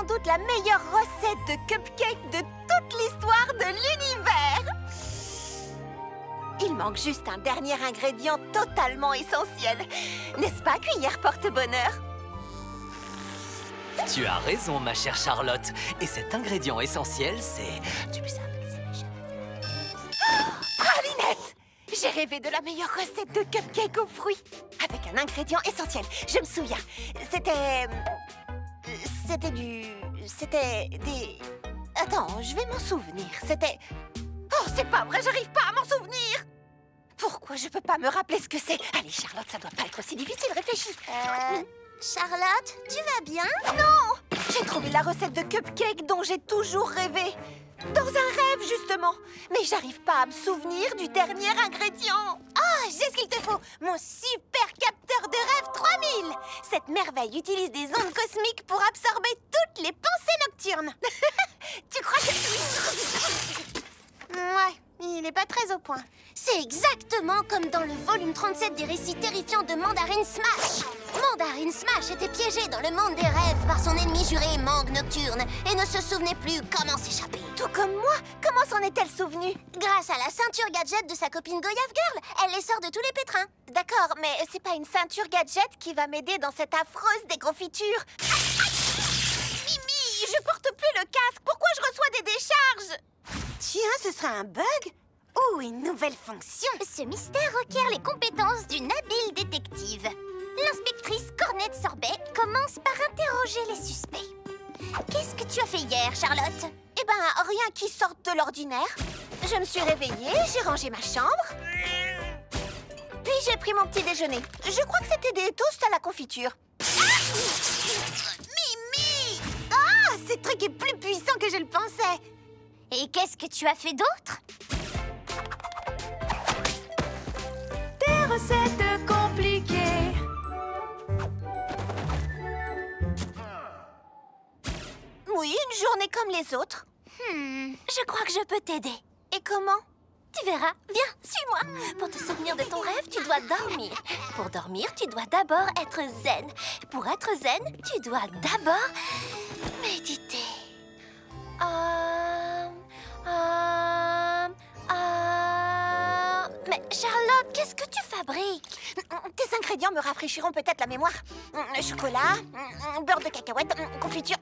doute la meilleure recette de cupcake de toute l'histoire de l'univers. Il manque juste un dernier ingrédient totalement essentiel. N'est-ce pas, cuillère porte-bonheur? Tu as raison, ma chère Charlotte. Et cet ingrédient essentiel, c'est... Pralinette! J'ai rêvé de la meilleure recette de cupcake aux fruits. Avec un ingrédient essentiel. Je me souviens. C'était des... Attends, je vais m'en souvenir. C'était... Oh, c'est pas vrai, j'arrive pas à m'en souvenir! Pourquoi je peux pas me rappeler ce que c'est? Allez, Charlotte, ça doit pas être aussi difficile, réfléchis. Charlotte, tu vas bien? Non! J'ai trouvé la recette de cupcake dont j'ai toujours rêvé. Dans un rêve, justement. Mais j'arrive pas à me souvenir du dernier ingrédient. Oh, j'ai ce qu'il te faut! Mon super capteur de rêve 3000! Cette merveille utilise des ondes cosmiques pour absorber toutes les pensées nocturnes. Tu crois que... Ouais, il est pas très au point. C'est exactement comme dans le volume 37 des récits terrifiants de Mandarin Smash. Mandarin Smash était piégé dans le monde des rêves par son ennemi juré Mangue Nocturne et ne se souvenait plus comment s'échapper. Tout comme moi, comment s'en est-elle souvenue? Grâce à la ceinture gadget de sa copine Goyave Girl, elle les sort de tous les pétrins. D'accord, mais c'est pas une ceinture gadget qui va m'aider dans cette affreuse déconfiture. Mimi, je porte plus le casque. Pourquoi je reçois des décharges? Tiens, ce sera un bug ou une nouvelle fonction. Ce mystère requiert les compétences d'une habile détective. L'inspectrice Cornette Sorbet commence par interroger les suspects. Qu'est-ce que tu as fait hier, Charlotte? Eh ben, rien qui sorte de l'ordinaire. Je me suis réveillée, j'ai rangé ma chambre. Puis j'ai pris mon petit déjeuner. Je crois que c'était des toasts à la confiture. Mimi! Ah, ce truc est plus puissant que je le pensais. Et qu'est-ce que tu as fait d'autre? Des recettes compliquées. Oui, une journée comme les autres. Je crois que je peux t'aider. Et comment? Tu verras. Viens, suis-moi. Pour te souvenir de ton rêve, tu dois dormir. Pour dormir, tu dois d'abord être zen. Pour être zen, tu dois d'abord méditer. Mais Charlotte, qu'est-ce que tu fabriques? Tes ingrédients me rafraîchiront peut-être la mémoire. Chocolat, beurre de cacahuète, confiture.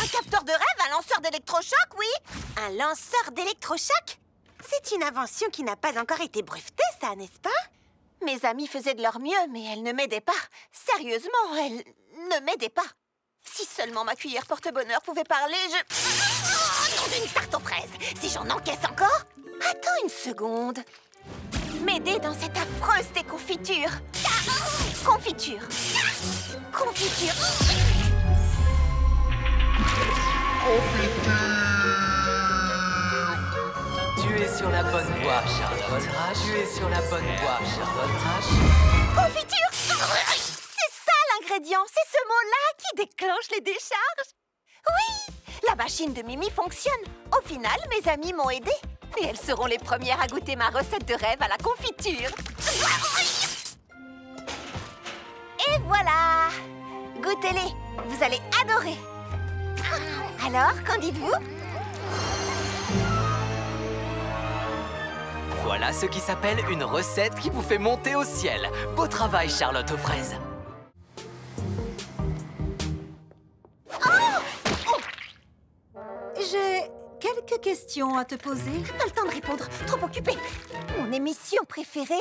Un capteur de rêve, un lanceur d'électrochoc, oui. Un lanceur d'électrochoc? C'est une invention qui n'a pas encore été brevetée, ça, n'est-ce pas? Mes amies faisaient de leur mieux, mais elles ne m'aidaient pas. Sérieusement, elles ne m'aidaient pas. Si seulement ma cuillère porte-bonheur pouvait parler, je... Nom d'une tarte aux fraises! Si j'en encaisse encore! Attends une seconde. M'aider dans cette affreuse déconfiture. Confiture. Confiture. Tu es sur la bonne voie, Charlotte. Tu es sur la bonne voie, Charlotte. Confiture. C'est ça l'ingrédient. C'est ce mot-là qui déclenche les décharges. Oui, la machine de Mimi fonctionne. Au final, mes amies m'ont aidée. Et elles seront les premières à goûter ma recette de rêve à la confiture. Et voilà! Goûtez-les, vous allez adorer. Alors, qu'en dites-vous? Voilà ce qui s'appelle une recette qui vous fait monter au ciel. Beau travail, Charlotte aux fraises. J'ai quelques questions à te poser. Pas le temps de répondre, trop occupée. Mon émission préférée,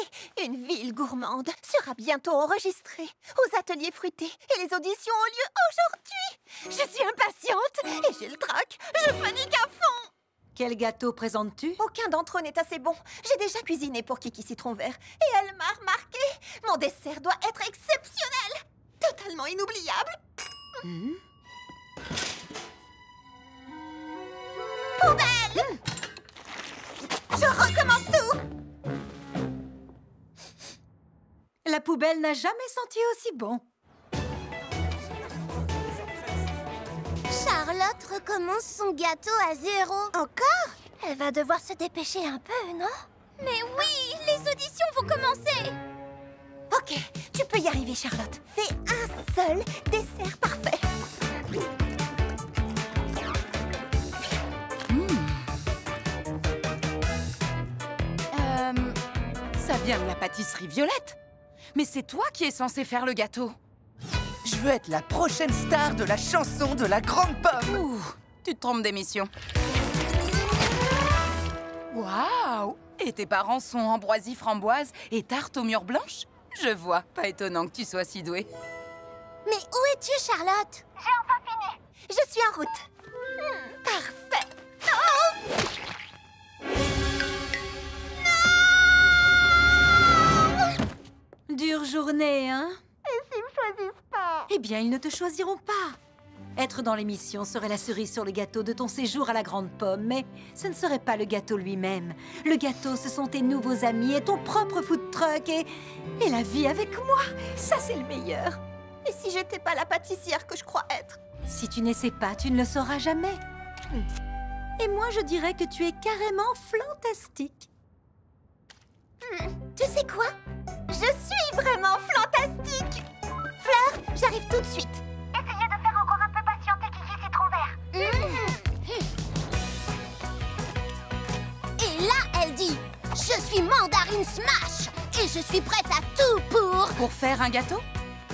Une ville gourmande, sera bientôt enregistrée aux ateliers fruités et les auditions ont lieu aujourd'hui. Je suis impatiente et j'ai le trac. Je panique à fond. Quel gâteau présentes-tu? Aucun d'entre eux n'est assez bon. J'ai déjà cuisiné pour Kiki Citron Vert et elle m'a remarqué. Mon dessert doit être exceptionnel, totalement inoubliable. Poubelle! Je recommence tout. La poubelle n'a jamais senti aussi bon. Charlotte recommence son gâteau à 0. Encore? Elle va devoir se dépêcher un peu, non? Mais oui, les auditions vont commencer. Ok, tu peux y arriver, Charlotte. Fais un seul dessert parfait. vient de la pâtisserie Violette. Mais c'est toi qui es censé faire le gâteau. Je veux être la prochaine star de la chanson de la grande pomme. Ouh, tu te trompes d'émission. Waouh! Et tes parents sont ambroisie framboise et tarte aux mûres blanches? Je vois, pas étonnant que tu sois si douée. Mais où es-tu, Charlotte? J'ai enfin fini. Je suis en route. Parfait. Oh! Dure journée, hein? Et s'ils me choisissent pas? Eh bien, ils ne te choisiront pas. Être dans l'émission serait la cerise sur le gâteau de ton séjour à la Grande Pomme, mais ce ne serait pas le gâteau lui-même. Le gâteau, ce sont tes nouveaux amis et ton propre food truck et la vie avec moi. Ça, c'est le meilleur. Et si j'étais pas la pâtissière que je crois être? Si tu n'essaies pas, tu ne le sauras jamais. Et moi, je dirais que tu es carrément fantastique. Tu sais quoi? Je suis vraiment fantastique. Fleur, j'arrive tout de suite. Essayez de faire encore un peu patienter Kiki Citron Vert. Et là, elle dit « Je suis Mandarine Smash et je suis prête à tout pour... » Pour faire un gâteau?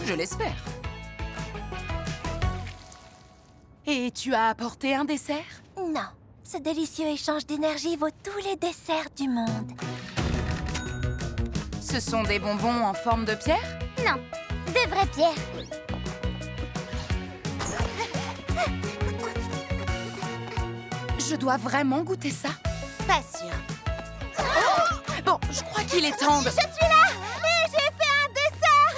Je l'espère. Et tu as apporté un dessert? Non, ce délicieux échange d'énergie vaut tous les desserts du monde. Ce sont des bonbons en forme de pierre? Non, de vraies pierres. Je dois vraiment goûter ça? Pas sûr. Bon, je crois qu'il est temps de... Je suis là et j'ai fait un dessert.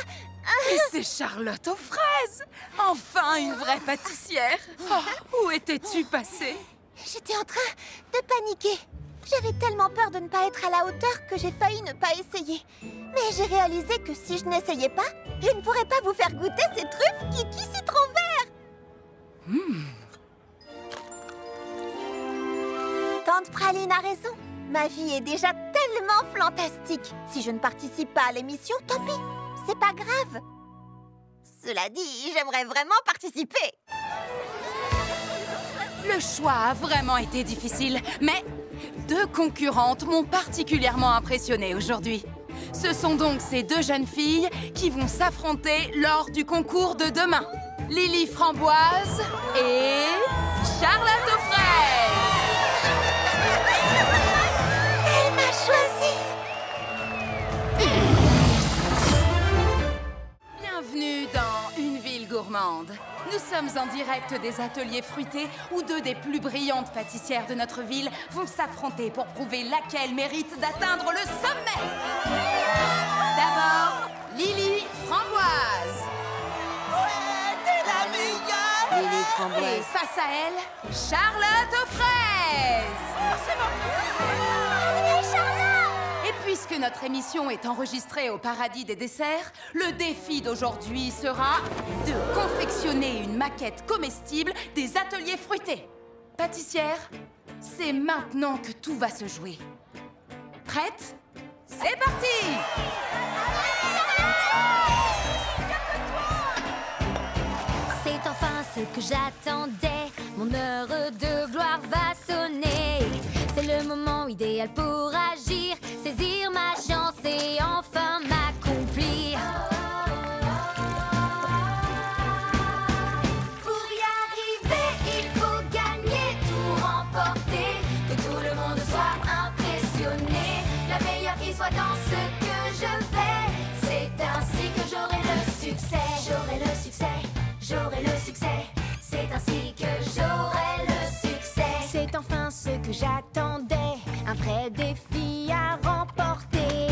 Et c'est Charlotte aux fraises! Enfin, une vraie pâtissière! Oh, où étais-tu passée? J'étais en train de paniquer. J'avais tellement peur de ne pas être à la hauteur que j'ai failli ne pas essayer. Mais j'ai réalisé que si je n'essayais pas, je ne pourrais pas vous faire goûter ces truffes Kiki Citron Vert. Tante Praline a raison. Ma vie est déjà tellement fantastique. Si je ne participe pas à l'émission, tant pis. C'est pas grave. Cela dit, j'aimerais vraiment participer. Le choix a vraiment été difficile, mais 2 concurrentes m'ont particulièrement impressionnée aujourd'hui. Ce sont donc ces 2 jeunes filles qui vont s'affronter lors du concours de demain. Lily Framboise et Charlotte aux fraises. Elle m'a choisie. Bienvenue dans Une ville gourmande. Nous sommes en direct des ateliers fruités où 2 des plus brillantes pâtissières de notre ville vont s'affronter pour prouver laquelle mérite d'atteindre le sommet. D'abord, Lily Framboise. Ouais, t'es la meilleure. Lily Et Framboise. face à elle, Charlotte aux fraises. Et puisque notre émission est enregistrée au paradis des desserts, le défi d'aujourd'hui sera de confectionner une maquette comestible des ateliers fruités. Pâtissière, c'est maintenant que tout va se jouer. Prête? C'est parti! C'est enfin ce que j'attendais. Mon heure de gloire va sonner. C'est le moment idéal pour agir, saisir ma chance et enfin m'accomplir. Pour y arriver, il faut gagner, tout remporter, que tout le monde soit impressionné, la meilleure qui soit dans ce que je fais. C'est ainsi que j'aurai le succès. J'aurai le succès, j'aurai le succès. C'est ainsi que j'aurai le succès. C'est enfin ce que j'attendais, un vrai défi à remporter.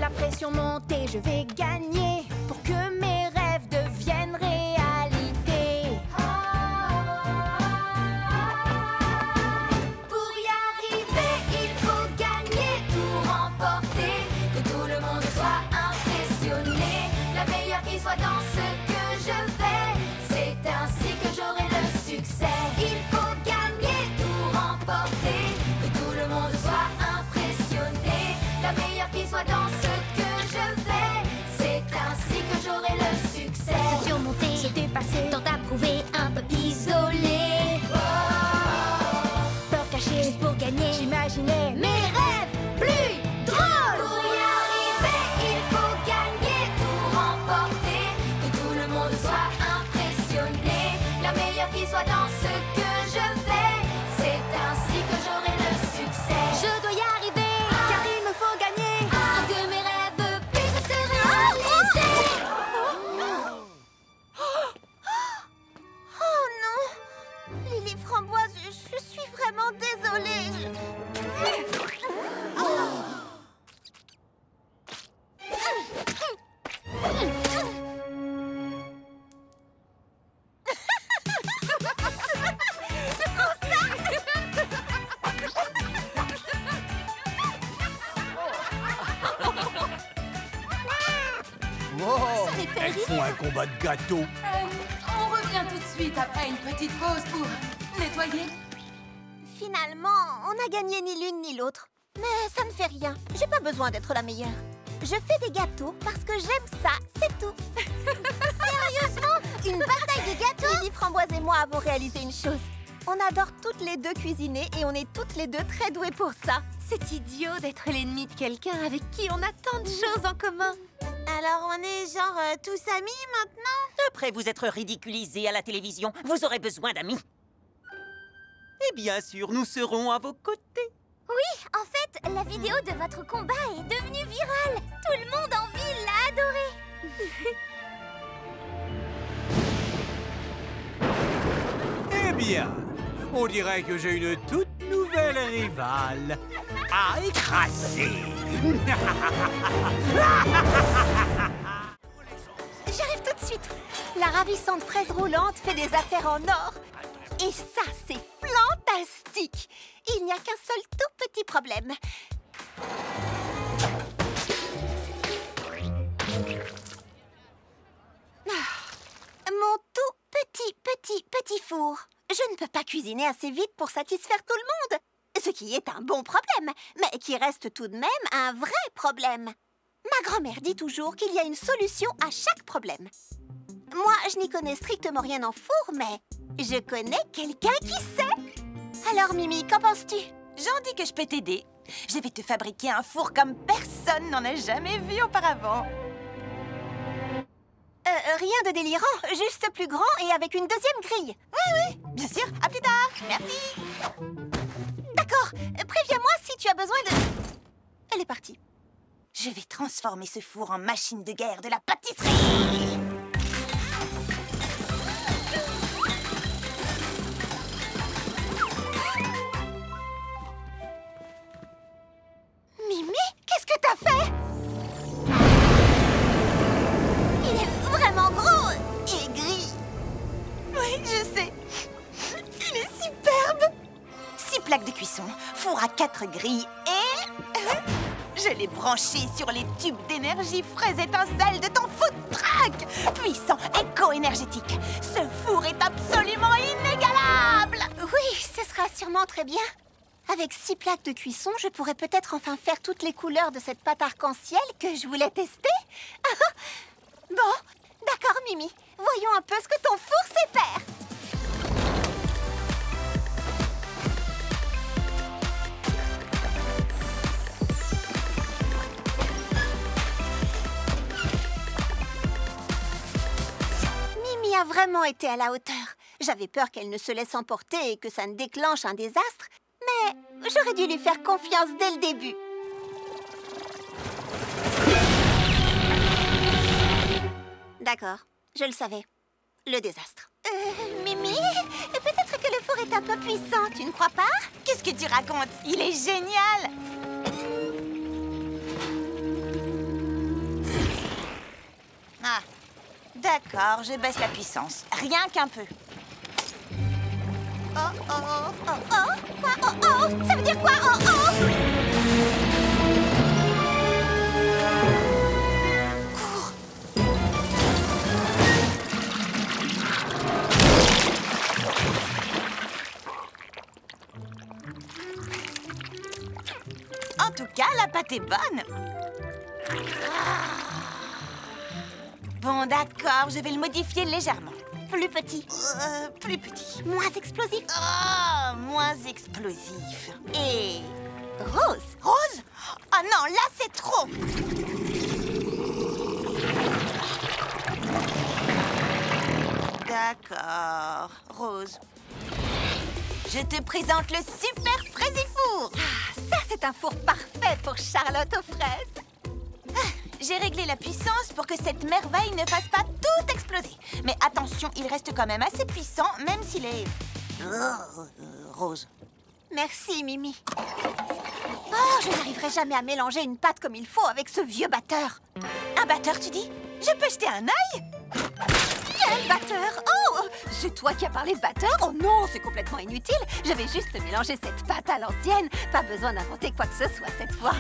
La pression monte et je vais gagner pour que mes rêves deviennent réalité. Pour y arriver, il faut gagner, tout remporter, que tout le monde soit impressionné, la meilleure qui soit dans ce que je fais. C'est ainsi que j'aurai le succès. Il faut gagner, tout remporter, que tout le monde soit impressionné, la meilleure qui soit dans ce que je fais. meilleure qui soit dans ce que je fais. C'est ainsi que j'aurai le succès. Je dois y arriver, car il me faut gagner. Pour que mes rêves puissent se réaliser. Oh non! Lily Framboise, je suis vraiment désolée. Wow, elles font un combat de gâteaux. On revient tout de suite après une petite pause pour nettoyer. Finalement, on n'a gagné ni l'une ni l'autre. Mais ça ne fait rien. J'ai pas besoin d'être la meilleure. Je fais des gâteaux parce que j'aime ça, c'est tout. Sérieusement? Une bataille de gâteaux? Lily Framboise et moi avons réalisé une chose. On adore toutes les deux cuisiner et on est toutes les deux très douées pour ça. C'est idiot d'être l'ennemi de quelqu'un avec qui on a tant de choses en commun. Alors on est genre tous amis maintenant? Après vous être ridiculisés à la télévision, vous aurez besoin d'amis. Et bien sûr, nous serons à vos côtés. En fait, la vidéo de votre combat est devenue virale. Tout le monde en ville l'a adoré. Eh bien, on dirait que j'ai une toute nouvelle rivale à écraser. J'arrive tout de suite. La ravissante fraise roulante fait des affaires en or. Et ça, c'est fantastique. Il n'y a qu'un seul tout petit problème. Mon tout petit four. Je ne peux pas cuisiner assez vite pour satisfaire tout le monde. Ce qui est un bon problème, mais qui reste tout de même un vrai problème. Ma grand-mère dit toujours qu'il y a une solution à chaque problème. Moi, je n'y connais strictement rien en four, mais je connais quelqu'un qui sait. Alors, Mimi, qu'en penses-tu? J'en dis que je peux t'aider. Je vais te fabriquer un four comme personne n'en a jamais vu auparavant. Rien de délirant, juste plus grand et avec une deuxième grille. Oui, bien sûr. À plus tard. Merci. D'accord, préviens-moi si tu as besoin de... Elle est partie. Je vais transformer ce four en machine de guerre de la pâtisserie. Mimi, qu'est-ce que t'as fait? Il est vraiment gros et gris. Oui, je sais. Il est superbe. 6 plaques de cuisson, four à 4 grilles et... je l'ai branché sur les tubes d'énergie fraise étincelle de ton food truck. Puissant, éco-énergétique. Ce four est absolument inégalable. Oui, ce sera sûrement très bien. Avec 6 plaques de cuisson, je pourrais peut-être enfin faire toutes les couleurs de cette pâte arc-en-ciel que je voulais tester. Bon, d'accord, Mimi. Voyons un peu ce que ton four sait faire. Mimi a vraiment été à la hauteur. J'avais peur qu'elle ne se laisse emporter et que ça ne déclenche un désastre. Mais j'aurais dû lui faire confiance dès le début. D'accord, je le savais. Le désastre. Mimi, peut-être que le four est un peu puissant, tu ne crois pas? Qu'est-ce que tu racontes? Il est génial. Ah, d'accord, je baisse la puissance. Rien qu'un peu. Oh, oh, oh, oh, oh, quoi? Oh, oh, ça veut dire quoi? Oh, oh! Cours! En tout cas, la pâte est bonne. Bon, d'accord, je vais le modifier légèrement. Plus petit. Plus petit. Moins explosif. Oh, moins explosif. Et... rose. Rose? Oh non, là, c'est trop. D'accord. Rose. Je te présente le super fraisifour. Ça, c'est un four parfait pour Charlotte aux fraises. J'ai réglé la puissance pour que cette merveille ne fasse pas tout exploser. Mais attention, il reste quand même assez puissant, même s'il est... rose. Merci, Mimi. Oh, je n'arriverai jamais à mélanger une pâte comme il faut avec ce vieux batteur. Un batteur, tu dis? Je peux jeter un œil? Quel batteur? Oh, c'est toi qui as parlé de batteur? Oh non, c'est complètement inutile. Je vais juste mélanger cette pâte à l'ancienne. Pas besoin d'inventer quoi que ce soit cette fois.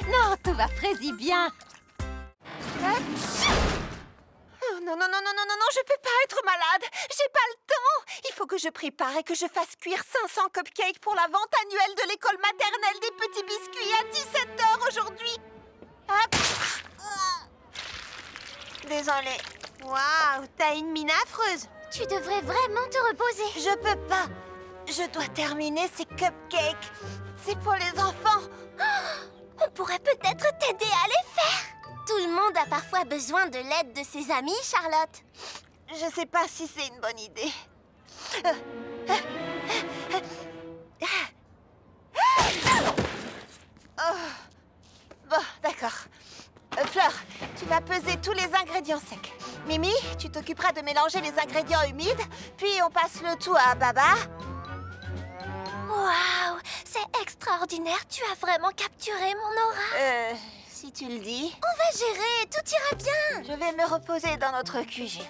Non, tout va fraisi bien. Oh, non, non, non, non, non, non, je peux pas être malade. J'ai pas le temps. Il faut que je prépare et que je fasse cuire 500 cupcakes pour la vente annuelle de l'école maternelle des petits biscuits à 17h aujourd'hui. Hop. Désolée. Waouh, t'as une mine affreuse. Tu devrais vraiment te reposer. Je peux pas. Je dois terminer ces cupcakes. C'est pour les enfants. On pourrait peut-être t'aider à les faire. Tout le monde a parfois besoin de l'aide de ses amis, Charlotte. Je sais pas si c'est une bonne idée. Bon, d'accord. Fleur, tu vas peser tous les ingrédients secs. Mimi, tu t'occuperas de mélanger les ingrédients humides, puis on passe le tout à Baba. Waouh, c'est extraordinaire. Tu as vraiment capturé mon aura. Si tu le dis. On va gérer, tout ira bien. Je vais me reposer dans notre QG.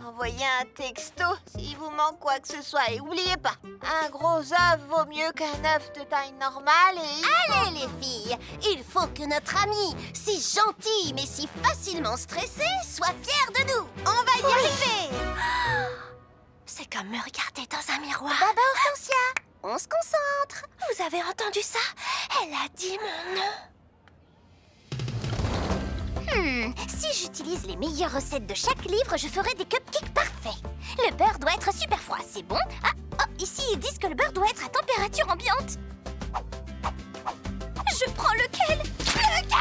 Envoyez un texto s'il vous manque quoi que ce soit. Et n'oubliez pas, un gros œuf vaut mieux qu'un œuf de taille normale et... Allez les filles, il faut que notre amie, si gentille mais si facilement stressée, soit fière de nous. On va y arriver. C'est comme me regarder dans un miroir. Baba Hortensia, on se concentre. Vous avez entendu ça? Elle a dit mon nom. Si j'utilise les meilleures recettes de chaque livre, je ferai des cupcakes parfaits. Le beurre doit être super froid, c'est bon? Ah, oh, ici ils disent que le beurre doit être à température ambiante. Je prends lequel? Lequel?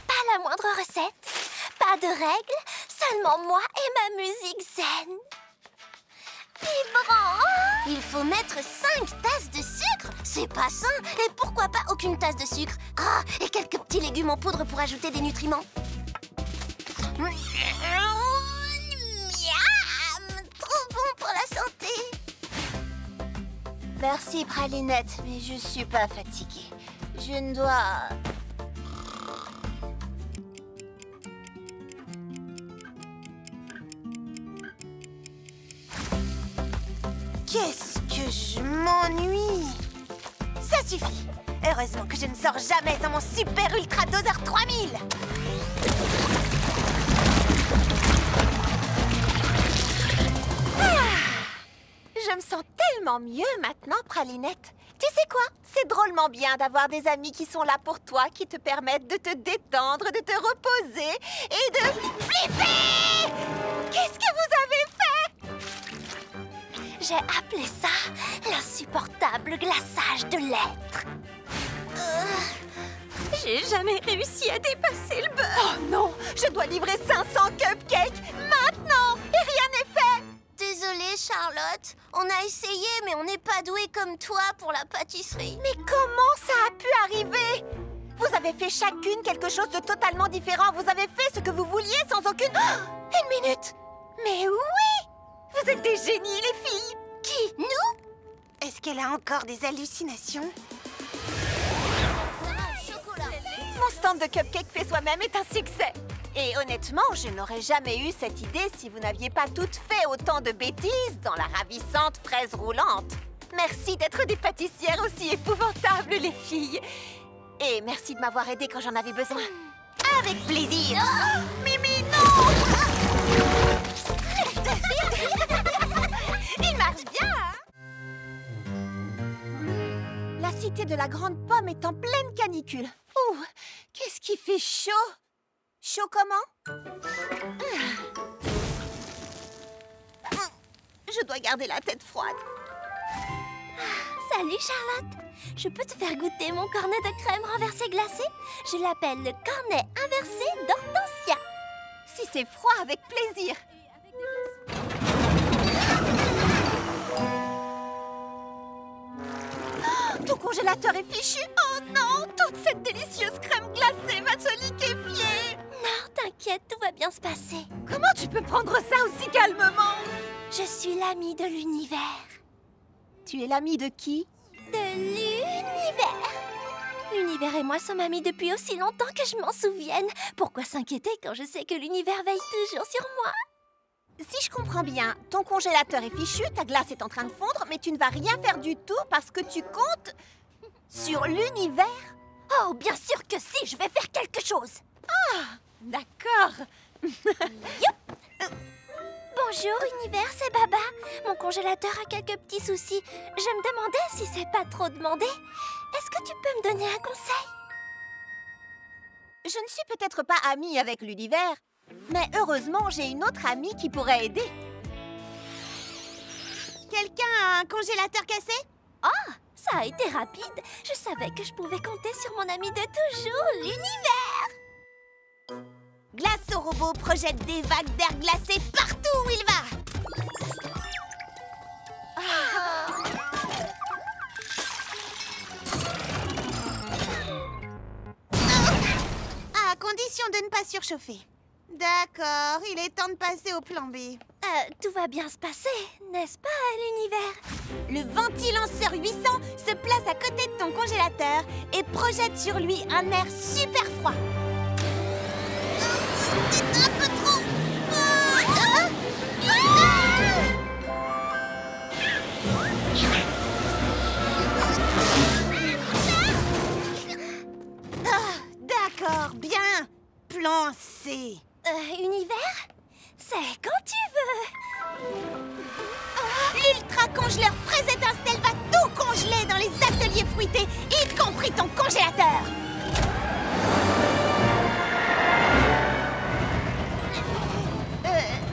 Pas la moindre recette, pas de règles, seulement moi et ma musique zen. Vibrant! Il faut mettre 5 tasses de sucre. C'est pas sain. Et pourquoi pas aucune tasse de sucre? Ah, et quelques petits légumes en poudre pour ajouter des nutriments. Miam! Trop bon pour la santé. Merci, Pralinette, mais je suis pas fatiguée. Je ne dois... Qu'est-ce que je m'ennuie. Ça suffit. Heureusement que je ne sors jamais sans mon super ultra doseur 3000. Je me sens tellement mieux maintenant, Pralinette. Tu sais quoi? C'est drôlement bien d'avoir des amis qui sont là pour toi, qui te permettent de te détendre, de te reposer et de flipper! Qu'est-ce que vous avez fait? J'ai appelé ça l'insupportable glaçage de l'être. J'ai jamais réussi à dépasser le beurre. Oh non! Je dois livrer 500 cupcakes maintenant! Et rien n'est fait! Désolée, Charlotte. On a essayé, mais on n'est pas doué comme toi pour la pâtisserie. Mais comment ça a pu arriver? Vous avez fait chacune quelque chose de totalement différent. Vous avez fait ce que vous vouliez sans aucune... Oh, une minute! Mais oui! Vous êtes des génies, les filles! Qui? Nous? Est-ce qu'elle a encore des hallucinations? Mon stand de cupcakes fait soi-même est un succès. Et honnêtement, je n'aurais jamais eu cette idée si vous n'aviez pas toutes fait autant de bêtises dans la ravissante fraise roulante. Merci d'être des pâtissières aussi épouvantables, les filles. Et merci de m'avoir aidée quand j'en avais besoin. Avec plaisir. Mimi, non! Il marche bien, hein? La cité de la Grande Pomme est en pleine canicule. Ouh, qu'est-ce qui fait chaud? Chaud comment? Je dois garder la tête froide. Salut, Charlotte. Je peux te faire goûter mon cornet de crème renversée glacée. Je l'appelle le cornet inversé d'Hortensia. Si c'est froid, avec plaisir. Oh, ton congélateur est fichu. Oh non, toute cette délicieuse crème glacée va se liquéfier. Non, t'inquiète, tout va bien se passer. Comment tu peux prendre ça aussi calmement? Je suis l'amie de l'univers. Tu es l'amie de qui? De l'univers. L'univers et moi sommes amis depuis aussi longtemps que je m'en souvienne. Pourquoi s'inquiéter quand je sais que l'univers veille toujours sur moi? Si je comprends bien, ton congélateur est fichu, ta glace est en train de fondre, mais tu ne vas rien faire du tout parce que tu comptes sur l'univers. Oh, bien sûr que si, je vais faire quelque chose. Ah, d'accord. Bonjour, univers, c'est Baba. Mon congélateur a quelques petits soucis. Je me demandais si c'est pas trop demandé. Est-ce que tu peux me donner un conseil? Je ne suis peut-être pas amie avec l'univers, mais heureusement, j'ai une autre amie qui pourrait aider. Quelqu'un a un congélateur cassé? Ah, ça a été rapide. Je savais que je pouvais compter sur mon ami de toujours, l'univers. Glace au robot projette des vagues d'air glacé partout où il va. À condition de ne pas surchauffer. D'accord, il est temps de passer au plan B. Tout va bien se passer, n'est-ce pas, l'univers? Le ventilanceur 800 se place à côté de ton congélateur et projette sur lui un air super froid. C'est un peu trop. D'accord, bien. Plan C. Univers? C'est quand tu veux. L'ultra congeleur fraise étincelle va tout congeler dans les ateliers fruités, y compris ton congélateur.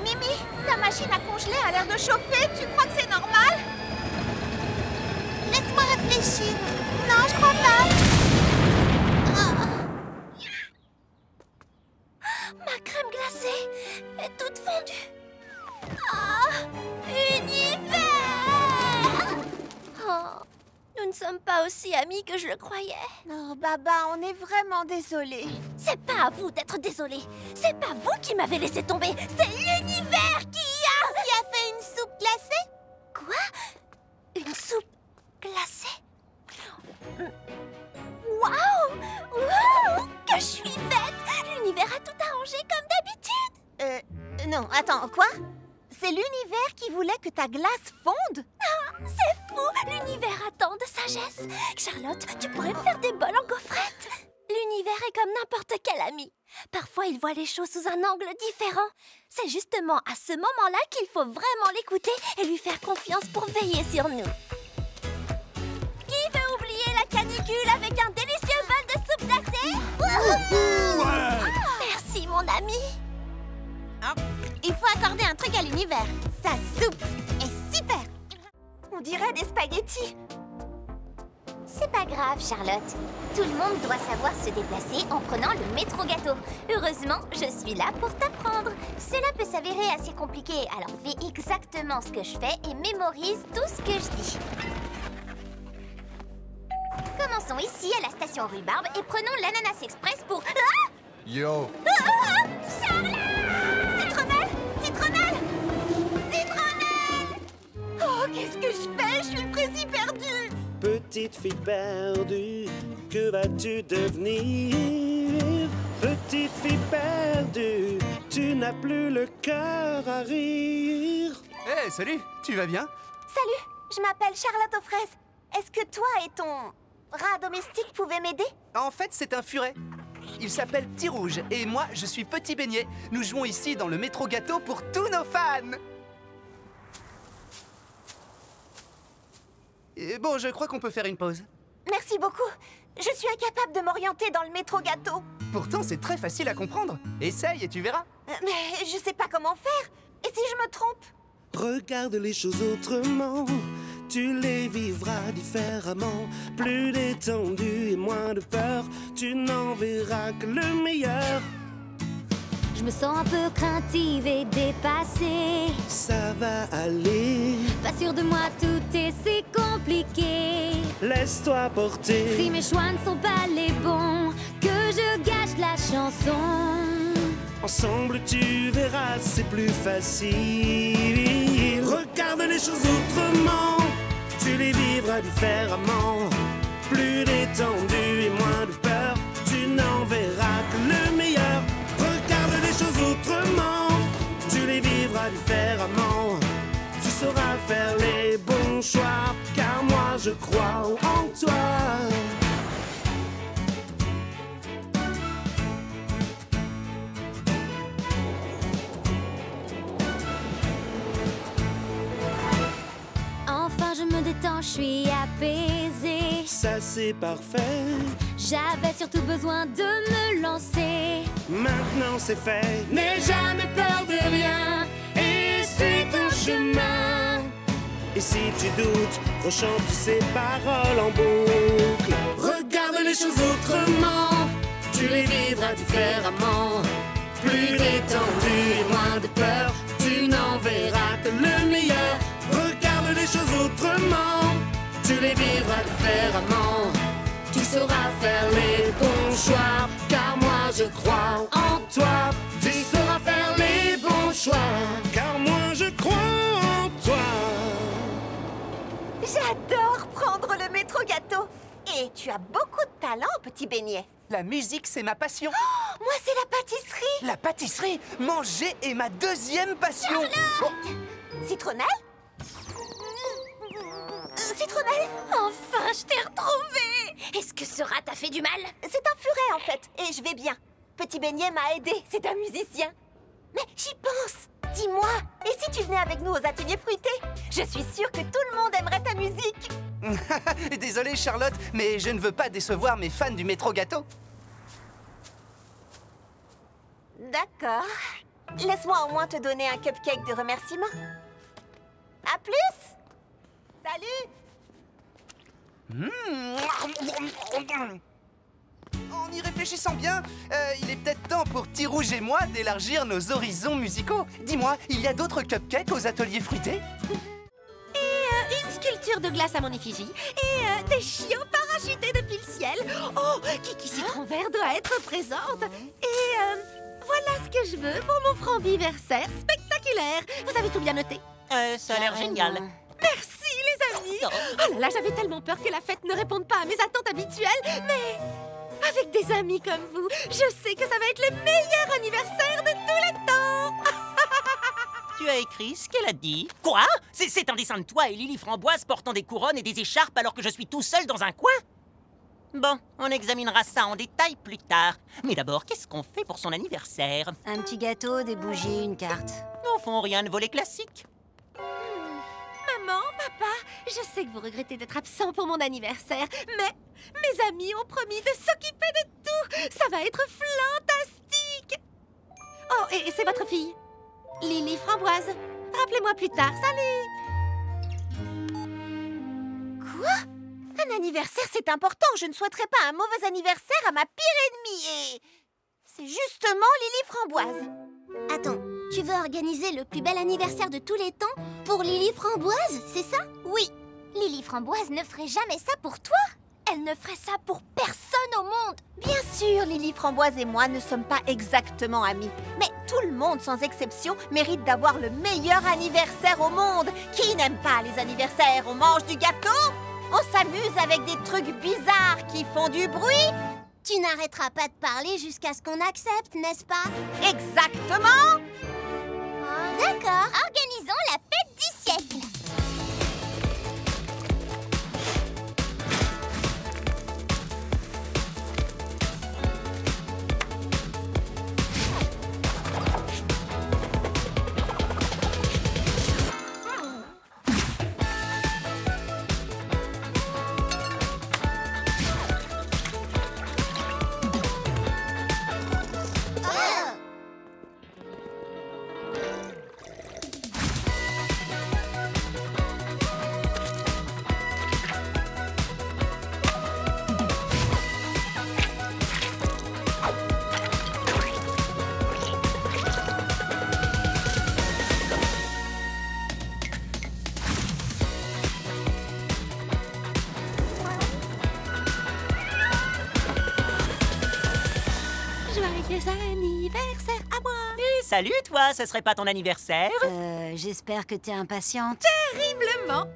Mimi, ta machine à congeler a l'air de chauffer. Tu crois que c'est normal? Laisse-moi réfléchir. Non, je crois pas. Ma crème glacée est toute fondue. Ah, univers! Oh, nous ne sommes pas aussi amis que je le croyais. Non, Baba, on est vraiment désolés. C'est pas à vous d'être désolé. C'est pas vous qui m'avez laissé tomber. C'est l'univers qui a fait une soupe glacée? Quoi? Une soupe glacée? Waouh! Waouh! Que je suis bête! L'univers a tout arrangé comme d'habitude. Non, attends, quoi? C'est l'univers qui voulait que ta glace fonde? Ah, c'est fou! L'univers a tant de sagesse. Charlotte, tu pourrais me faire des bols en gaufrette? L'univers est comme n'importe quel ami. Parfois, il voit les choses sous un angle différent. C'est justement à ce moment-là qu'il faut vraiment l'écouter et lui faire confiance pour veiller sur nous. Qui veut oublier la canicule avec un délicieux bol de soupe glacée? Merci, mon ami. Il faut accorder un truc à l'univers. Sa soupe est super. On dirait des spaghettis. C'est pas grave, Charlotte. Tout le monde doit savoir se déplacer en prenant le métro gâteau. Heureusement, je suis là pour t'apprendre. Cela peut s'avérer assez compliqué, alors fais exactement ce que je fais et mémorise tout ce que je dis. Commençons ici à la station Rhubarbe et prenons l'Ananas Express pour... Ah! Yo! Charlotte! Citronnelle! Citronnelle! Citronnelle! Oh, qu'est-ce que je fais? Je suis précis perdue. Petite fille perdue, que vas-tu devenir? Petite fille perdue, tu n'as plus le cœur à rire. Hé, salut, tu vas bien? Salut, je m'appelle Charlotte aux fraises. Est-ce que toi et ton rat domestique pouvaient m'aider? En fait, c'est un furet. Il s'appelle Petit Rouge et moi, je suis Petit Beignet. Nous jouons ici dans le métro gâteau pour tous nos fans. Et bon, je crois qu'on peut faire une pause. Merci beaucoup. Je suis incapable de m'orienter dans le métro gâteau. Pourtant, c'est très facile à comprendre. Essaye et tu verras. Mais je sais pas comment faire. Et si je me trompe? Regarde les choses autrement. tu les vivras différemment. Plus détendu et moins de peur, tu n'en verras que le meilleur. Je me sens un peu craintive et dépassée. Ça va aller. Pas sûre de moi, tout est si compliqué. Laisse-toi porter. Si mes choix ne sont pas les bons, que je gâche la chanson. Ensemble tu verras, c'est plus facile. Regarde les choses autrement, tu les vivras différemment. Plus détendu et moins de peur, tu n'en verras que le meilleur. Regarde les choses autrement, tu les vivras différemment. Tu sauras faire les bons choix, car moi je crois en toi. Enfin je me détends, je suis apaisée. Ça c'est parfait. J'avais surtout besoin de me lancer. Maintenant c'est fait. N'aie jamais peur de rien et suis ton chemin. Et si tu doutes, rechante ces paroles en boucle. Regarde les choses autrement, tu les vivras différemment. Plus détendu et moins de peur, tu n'en verras que le meilleur. Regarde les choses autrement, tu les vivras différemment. Tu sauras faire les bons choix, car moi je crois en toi. Tu sauras faire les bons choix, car moi je crois en toi. J'adore prendre le métro gâteau. Et tu as beaucoup de talent, petit beignet. La musique, c'est ma passion. Oh, moi, c'est la pâtisserie. La pâtisserie, manger est ma deuxième passion. Citronnelle? Citronnelle? Enfin, je t'ai retrouvée. Est-ce que ce rat t'a fait du mal? C'est un furet, en fait, et je vais bien. Petit beignet m'a aidé, c'est un musicien. Mais j'y pense. Dis-moi, et si tu venais avec nous aux ateliers fruités? Je suis sûre que tout le monde aimerait ta musique. Désolée, Charlotte, mais je ne veux pas décevoir mes fans du métro gâteau. D'accord. Laisse-moi au moins te donner un cupcake de remerciement. À plus. Salut. En y réfléchissant bien, il est peut-être temps pour Tirouge et moi d'élargir nos horizons musicaux. Dis-moi, il y a d'autres cupcakes aux ateliers fruités? Une sculpture de glace à mon effigie et des chiots parachutés depuis le ciel. Oh, Kiki Citron Vert doit être présente. Et voilà ce que je veux pour mon franc-anniversaire spectaculaire. Vous avez tout bien noté? Ça a l'air génial. Merci, les amis. Oh là là, j'avais tellement peur que la fête ne réponde pas à mes attentes habituelles, mais avec des amis comme vous, je sais que ça va être le meilleur anniversaire de tous les temps. Tu as écrit ce qu'elle a dit. Quoi? C'est un dessin de toi et Lily Framboise portant des couronnes et des écharpes alors que je suis tout seul dans un coin? Bon, on examinera ça en détail plus tard. Mais d'abord, qu'est-ce qu'on fait pour son anniversaire? Un petit gâteau, des bougies, une carte. Au fond, rien de volet classique. Maman, papa, je sais que vous regrettez d'être absent pour mon anniversaire, mais mes amis ont promis de s'occuper de tout. Ça va être fantastique. Oh, et c'est votre fille, Lily Framboise. Rappelez-moi plus tard. Salut. Quoi? Un anniversaire, c'est important. Je ne souhaiterais pas un mauvais anniversaire à ma pire ennemie. Et c'est justement Lily Framboise. Attends, tu veux organiser le plus bel anniversaire de tous les temps pour Lily Framboise, c'est ça? Oui. Lily Framboise ne ferait jamais ça pour toi. Elle ne ferait ça pour personne au monde. Bien sûr, Lily Framboise et moi ne sommes pas exactement amis. Mais tout le monde, sans exception, mérite d'avoir le meilleur anniversaire au monde. Qui n'aime pas les anniversaires? On mange du gâteau? On s'amuse avec des trucs bizarres qui font du bruit? Tu n'arrêteras pas de parler jusqu'à ce qu'on accepte, n'est-ce pas? Exactement! D'accord, organisons la fête du siècle. Joyeux anniversaire à moi. Et salut toi, ce serait pas ton anniversaire? J'espère que t'es impatiente. Terriblement.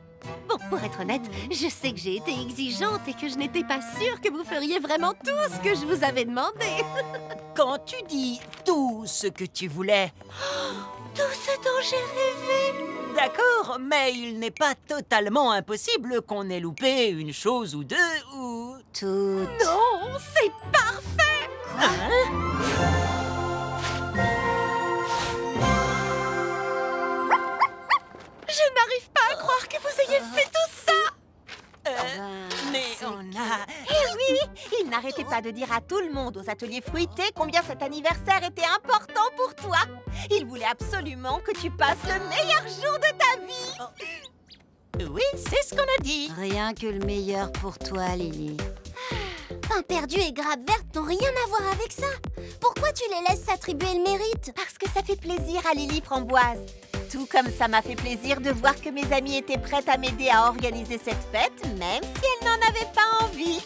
Bon, pour être honnête, je sais que j'ai été exigeante et que je n'étais pas sûre que vous feriez vraiment tout ce que je vous avais demandé. Quand tu dis tout ce que tu voulais... Tout ce dont j'ai rêvé. D'accord, mais il n'est pas totalement impossible qu'on ait loupé une chose ou deux ou... Tout. Non, c'est parfait. Hein? Je n'arrive pas à croire que vous ayez fait tout ça. Mais on a... Eh oui, il n'arrêtait pas de dire à tout le monde aux ateliers fruités combien cet anniversaire était important pour toi. Il voulait absolument que tu passes le meilleur jour de ta vie. Oui, c'est ce qu'on a dit. Rien que le meilleur pour toi, Lily. Pain perdu et grappe verte n'ont rien à voir avec ça. Pourquoi tu les laisses s'attribuer le mérite? Parce que ça fait plaisir à Lily Framboise. Tout comme ça m'a fait plaisir de voir que mes amies étaient prêtes à m'aider à organiser cette fête, même si elles n'en avaient pas envie.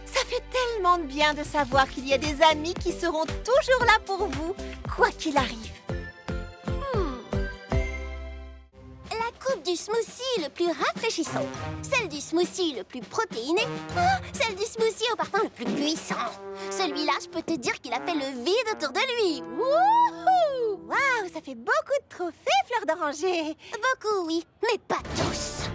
Ça fait tellement de bien de savoir qu'il y a des amis qui seront toujours là pour vous, quoi qu'il arrive. La coupe du smoothie le plus rafraîchissant, celle du smoothie le plus protéiné, celle du smoothie au parfum le plus puissant. Celui-là, je peux te dire qu'il a fait le vide autour de lui. Wouhou! Waouh, ça fait beaucoup de trophées, Fleur d'Oranger. Beaucoup, oui, mais pas tous.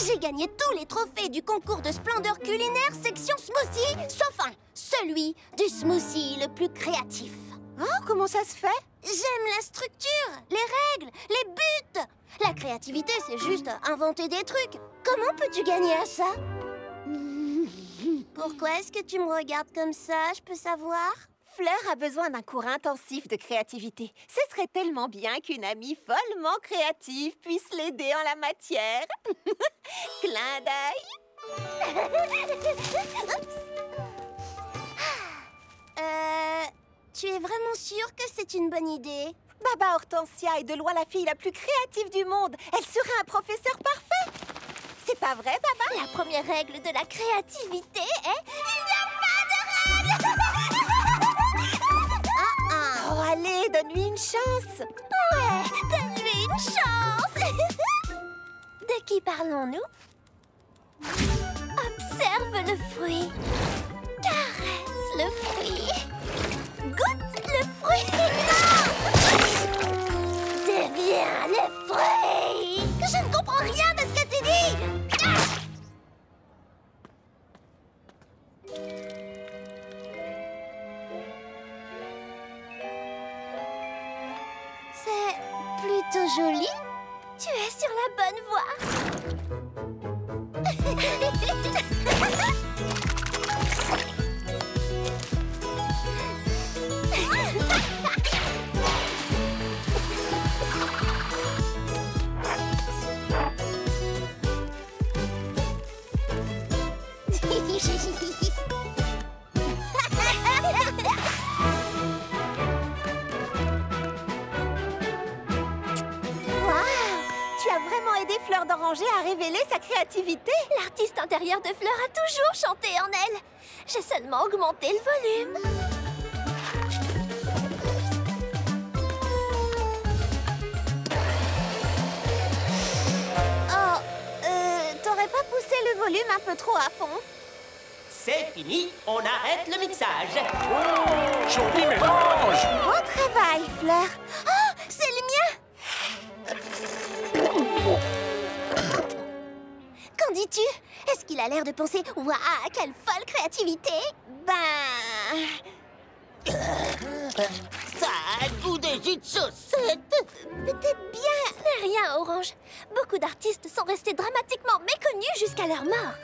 J'ai gagné tous les trophées du concours de splendeur culinaire section smoothie, sauf un, celui du smoothie le plus créatif. Oh, comment ça se fait? J'aime la structure, les règles, les buts. La créativité, c'est juste inventer des trucs. Comment peux-tu gagner à ça? Pourquoi est-ce que tu me regardes comme ça, je peux savoir? Fleur a besoin d'un cours intensif de créativité. Ce serait tellement bien qu'une amie follement créative puisse l'aider en la matière. Clin d'œil. Tu es vraiment sûre que c'est une bonne idée? Baba Hortensia est de loin la fille la plus créative du monde. Elle serait un professeur parfait. C'est pas vrai, Baba? La première règle de la créativité est... Il n'y a pas de règle. Oh, allez, donne-lui une chance. Ouais, donne-lui une chance. De qui parlons-nous? Observe le fruit. Caresse le fruit. Goûte le fruit. Non! Deviens le fruit. Je ne comprends rien de ce que tu dis. C'est plutôt joli. Tu es sur la bonne voie. Tu as vraiment aidé Fleur d'Oranger à révéler sa créativité. L'artiste intérieur de Fleur a toujours chanté en elle. J'ai seulement augmenté le volume. Oh, t'aurais pas poussé le volume un peu trop à fond? C'est fini, on arrête le mixage. Joli mélange! Bon travail, Fleur. Oh, c'est le mien! Qu'en dis-tu? Est-ce qu'il a l'air de penser « Waouh, quelle folle créativité !» Ben... Ça a le goût de jus de chaussette. Peut-être bien. Ce n'est rien, Orange. Beaucoup d'artistes sont restés dramatiquement méconnus jusqu'à leur mort.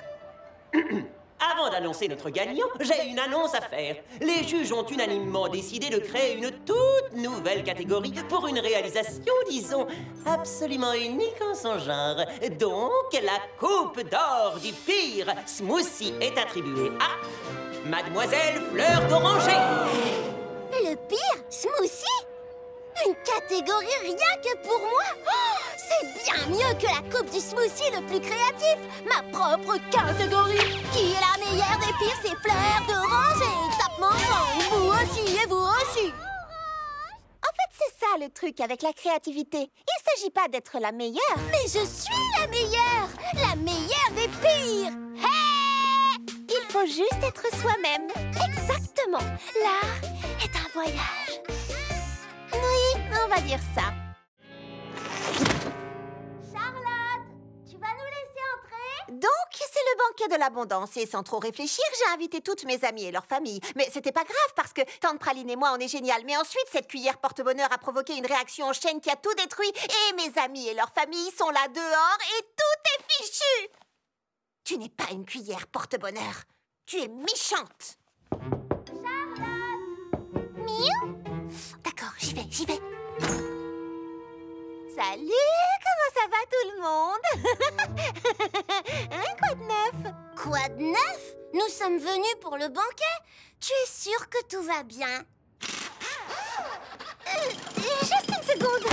Avant d'annoncer notre gagnant, j'ai une annonce à faire. Les juges ont unanimement décidé de créer une toute nouvelle catégorie pour une réalisation, disons, absolument unique en son genre. Donc, la coupe d'or du pire smoothie est attribuée à Mademoiselle Fleur d'Oranger. Le pire smoothie? Une catégorie rien que pour moi? Oh, c'est bien mieux que la coupe du smoothie le plus créatif. Ma propre catégorie. Qui est la meilleure des pires, c'est fleurs d'oranger. Tape mon sang, vous aussi et vous aussi. En fait, c'est ça le truc avec la créativité. Il s'agit pas d'être la meilleure. Mais je suis la meilleure des pires. Hey! Il faut juste être soi-même. Exactement. L'art est un voyage. Oui, on va dire ça. Charlotte, tu vas nous laisser entrer? Donc, c'est le banquet de l'abondance et sans trop réfléchir, j'ai invité toutes mes amies et leurs familles. Mais c'était pas grave parce que Tante Praline et moi, on est génial. Mais ensuite, cette cuillère porte-bonheur a provoqué une réaction en chaîne qui a tout détruit. Et mes amis et leurs familles sont là dehors et tout est fichu. Tu n'es pas une cuillère porte-bonheur. Tu es méchante. Miaou. D'accord, j'y vais. Salut, comment ça va tout le monde? Hein, quoi de neuf? Quoi de neuf? Nous sommes venus pour le banquet. Tu es sûre que tout va bien? Juste une seconde.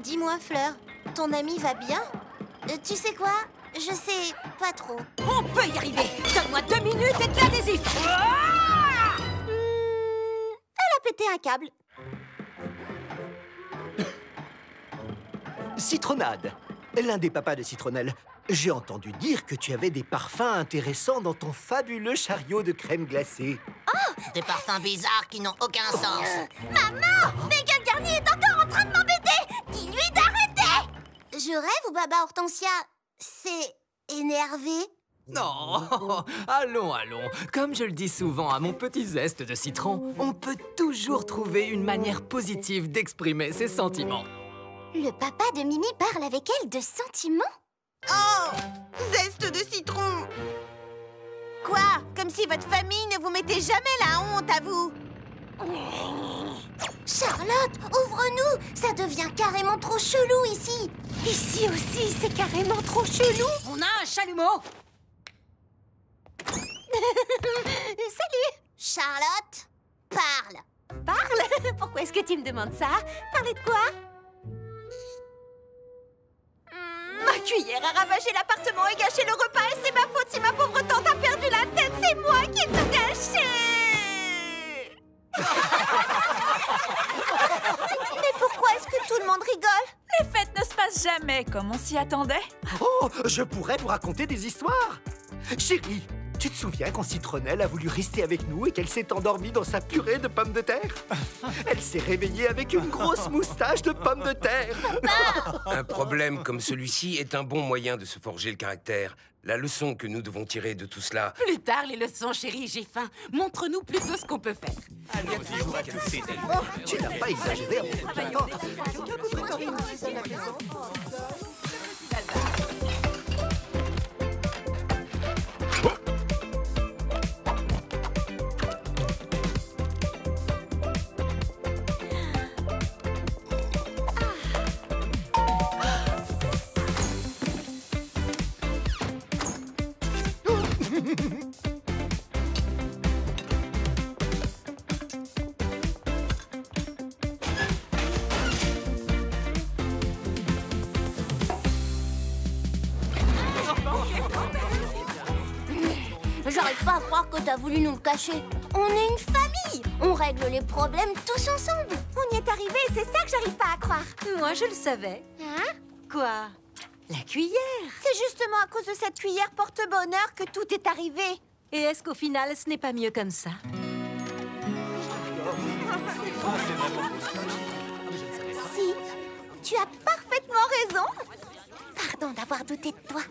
Dis-moi, Fleur, ton ami va bien? Tu sais quoi? Je sais pas trop. On peut y arriver. Donne-moi 2 minutes et de l'adhésif. Elle a pété un câble. Citronnade, l'un des papas de Citronnelle. J'ai entendu dire que tu avais des parfums intéressants dans ton fabuleux chariot de crème glacée. Oh! Des parfums bizarres qui n'ont aucun sens. Maman! Miguel Garnier est encore en train de m'embêter! Dis-lui d'arrêter! Je rêve ou Baba Hortensia s'est énervé? Non, allons. Comme je le dis souvent à mon petit zeste de citron, on peut toujours trouver une manière positive d'exprimer ses sentiments. Le papa de Mimi parle avec elle de sentiments? Oh! Zeste de citron! Quoi? Comme si votre famille ne vous mettait jamais la honte à vous! Charlotte, ouvre-nous! Ça devient carrément trop chelou ici! Ici aussi, c'est carrément trop chelou. On a un chalumeau. Salut. Charlotte, parle! Parle? Pourquoi est-ce que tu me demandes ça? Parler de quoi? Ma cuillère a ravagé l'appartement et gâché le repas et c'est ma faute si ma pauvre tante a perdu la tête. C'est moi qui ai tout gâché. Mais pourquoi est-ce que tout le monde rigole? Les fêtes ne se passent jamais comme on s'y attendait. Oh, je pourrais vous raconter des histoires. Chérie, tu te souviens quand Citronnelle a voulu rester avec nous et qu'elle s'est endormie dans sa purée de pommes de terre? Elle s'est réveillée avec une grosse moustache de pommes de terre. Un problème comme celui-ci est un bon moyen de se forger le caractère. La leçon que nous devons tirer de tout cela... Plus tard, les leçons, chérie, j'ai faim. Montre-nous plutôt ce qu'on peut faire. Tu n'as pas exagéré à mon temps. J'arrive pas à croire que t'as voulu nous le cacher. On est une famille. On règle les problèmes tous ensemble. On y est arrivé, c'est ça que j'arrive pas à croire. Moi, je le savais. Hein? Quoi? La cuillère. C'est justement à cause de cette cuillère porte-bonheur que tout est arrivé. Et est-ce qu'au final, ce n'est pas mieux comme ça? Si, tu as parfaitement raison. Pardon d'avoir douté de toi.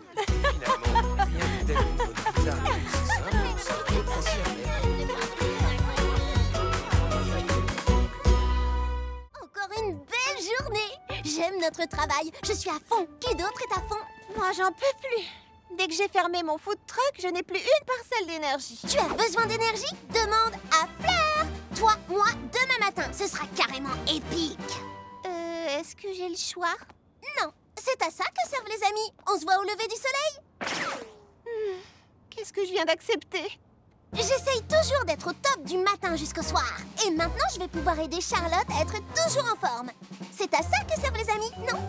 Encore une belle journée. J'aime notre travail. Je suis à fond. Qui d'autre est à fond? Moi, j'en peux plus. Dès que j'ai fermé mon food truck, je n'ai plus une parcelle d'énergie. Tu as besoin d'énergie? Demande à Fleur. Toi, moi, demain matin, ce sera carrément épique. Est-ce que j'ai le choix? Non, c'est à ça que servent les amis. On se voit au lever du soleil. Qu'est-ce que je viens d'accepter? J'essaye toujours d'être au top du matin jusqu'au soir. Et maintenant, je vais pouvoir aider Charlotte à être toujours en forme. C'est à ça que servent les amis, non?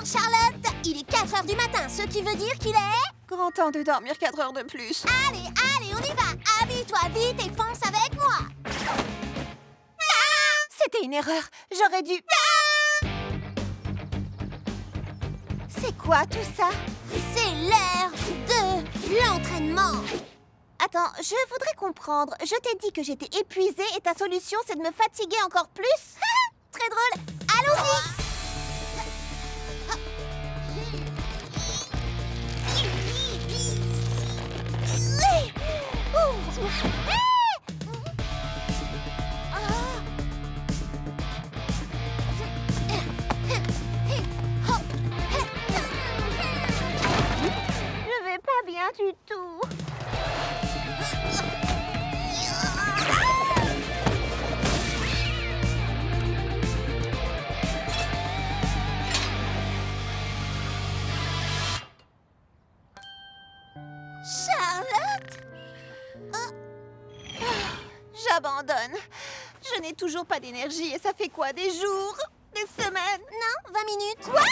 Charlotte. Il est 4 heures du matin, ce qui veut dire qu'il est... Grand temps de dormir 4 heures de plus. Allez, allez, on y va. Habille-toi vite et fonce avec moi. C'était une erreur. J'aurais dû... C'est quoi tout ça? C'est l'heure de l'entraînement. Attends, je voudrais comprendre. Je t'ai dit que j'étais épuisée et ta solution, c'est de me fatiguer encore plus? Très drôle. Allons-y. Je vais pas bien du tout. Charlotte? J'abandonne. Je n'ai toujours pas d'énergie et ça fait quoi? Des jours? Des semaines? Non, 20 minutes. Quoi?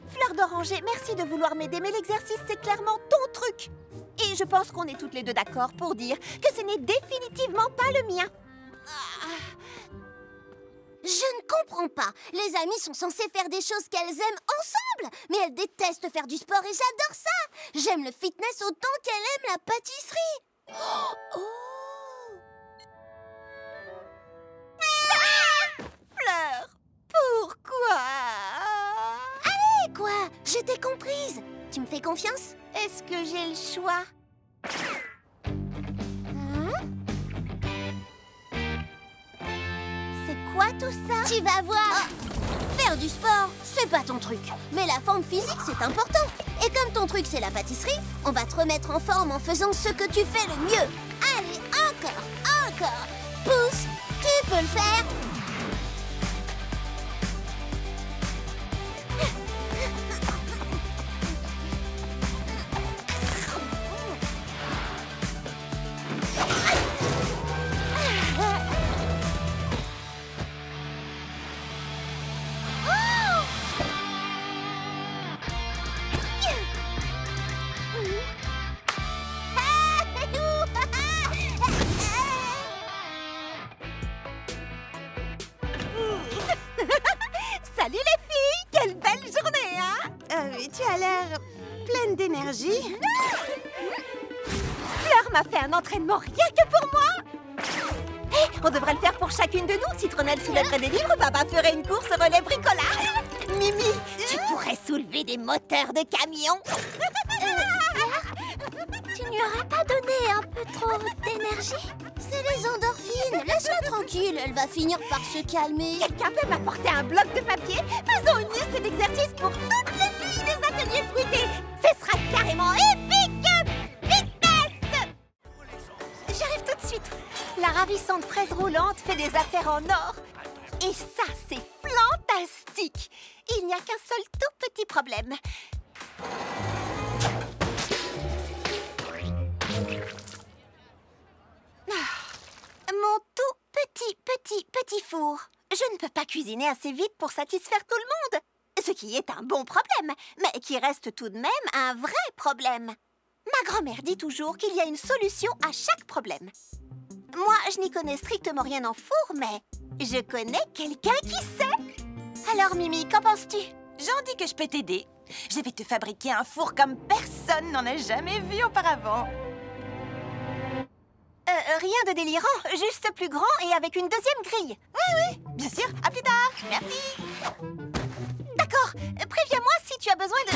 Fleur d'oranger, merci de vouloir m'aider, mais l'exercice, c'est clairement ton truc. Et je pense qu'on est toutes les deux d'accord pour dire que ce n'est définitivement pas le mien. Je ne comprends pas. Les amies sont censées faire des choses qu'elles aiment ensemble. Mais elles détestent faire du sport et j'adore ça. J'aime le fitness autant qu'elle aime la pâtisserie. Fleur, pourquoi? Allez, quoi? Je t'ai comprise. Tu me fais confiance? Est-ce que j'ai le choix? C'est quoi tout ça? Tu vas voir. Faire du sport, c'est pas ton truc. Mais la forme physique, c'est important. Et comme ton truc, c'est la pâtisserie, on va te remettre en forme en faisant ce que tu fais le mieux. Allez, encore. Pousse, tu peux le faire. Salut les filles! Quelle belle journée, hein? Oui, tu as l'air pleine d'énergie. Fleur m'a fait un entraînement rien que pour moi. Hé, on devrait le faire pour chacune de nous. Citronnelle soulèverait des livres, Baba ferait une course relais bricolage. Mimi, tu pourrais soulever des moteurs de camion. Tu n'y aurais pas donné un peu trop d'énergie? C'est les endorphines. Laisse-la tranquille, elle va finir par se calmer. Quelqu'un peut m'apporter un bloc de papier? Faisons une liste d'exercices pour toutes les filles des ateliers fruités. Ce sera carrément épique! Vitesse! J'arrive tout de suite. La ravissante fraise roulante fait des affaires en or. Et ça, c'est fantastique. Il n'y a qu'un seul tout petit problème. Mon tout petit four. Je ne peux pas cuisiner assez vite pour satisfaire tout le monde. Ce qui est un bon problème, mais qui reste tout de même un vrai problème. Ma grand-mère dit toujours qu'il y a une solution à chaque problème. Moi, je n'y connais strictement rien en four, mais je connais quelqu'un qui sait. Alors, Mimi, qu'en penses-tu? J'en dis que je peux t'aider. Je vais te fabriquer un four comme personne n'en a jamais vu auparavant. Rien de délirant, juste plus grand et avec une deuxième grille. Oui, bien sûr. À plus tard. Merci. D'accord. Préviens-moi si tu as besoin de...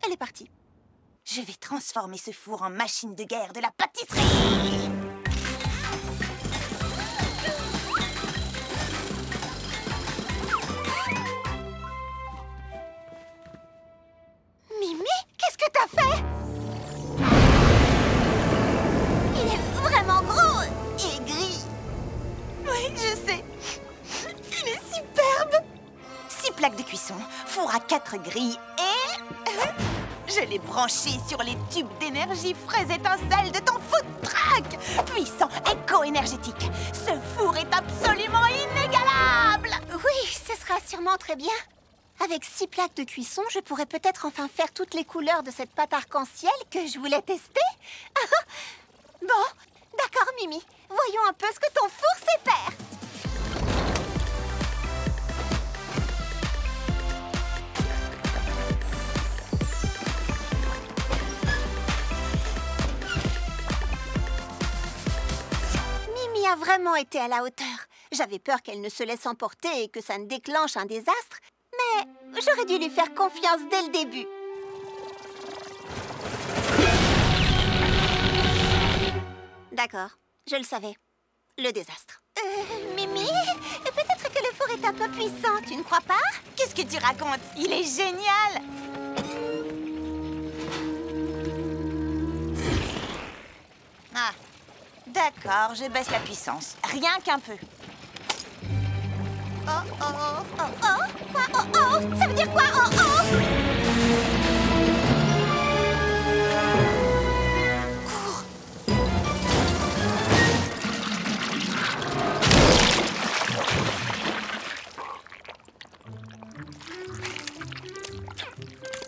Elle est partie. Je vais transformer ce four en machine de guerre de la pâtisserie. Mimi, qu'est-ce que t'as fait? Il est vraiment gros et gris. Oui, je sais. Il est superbe. 6 plaques de cuisson, four à 4 grilles et... je l'ai branché sur les tubes d'énergie fraise étincelle de ton food truck. Puissant, éco-énergétique. Ce four est absolument inégalable. Oui, ce sera sûrement très bien. Avec 6 plaques de cuisson, je pourrais peut-être enfin faire toutes les couleurs de cette pâte arc-en-ciel que je voulais tester. Bon, d'accord, Mimi. Voyons un peu ce que ton four sait faire. Mimi a vraiment été à la hauteur. J'avais peur qu'elle ne se laisse emporter et que ça ne déclenche un désastre. Mais j'aurais dû lui faire confiance dès le début. D'accord, je le savais. Le désastre. Mimi, peut-être que le four est un peu puissant, tu ne crois pas? Qu'est-ce que tu racontes? Il est génial! Ah, d'accord, je baisse la puissance. Rien qu'un peu. Oh, oh, oh, oh, oh, quoi? Oh, oh, ça veut dire quoi? Oh, oh!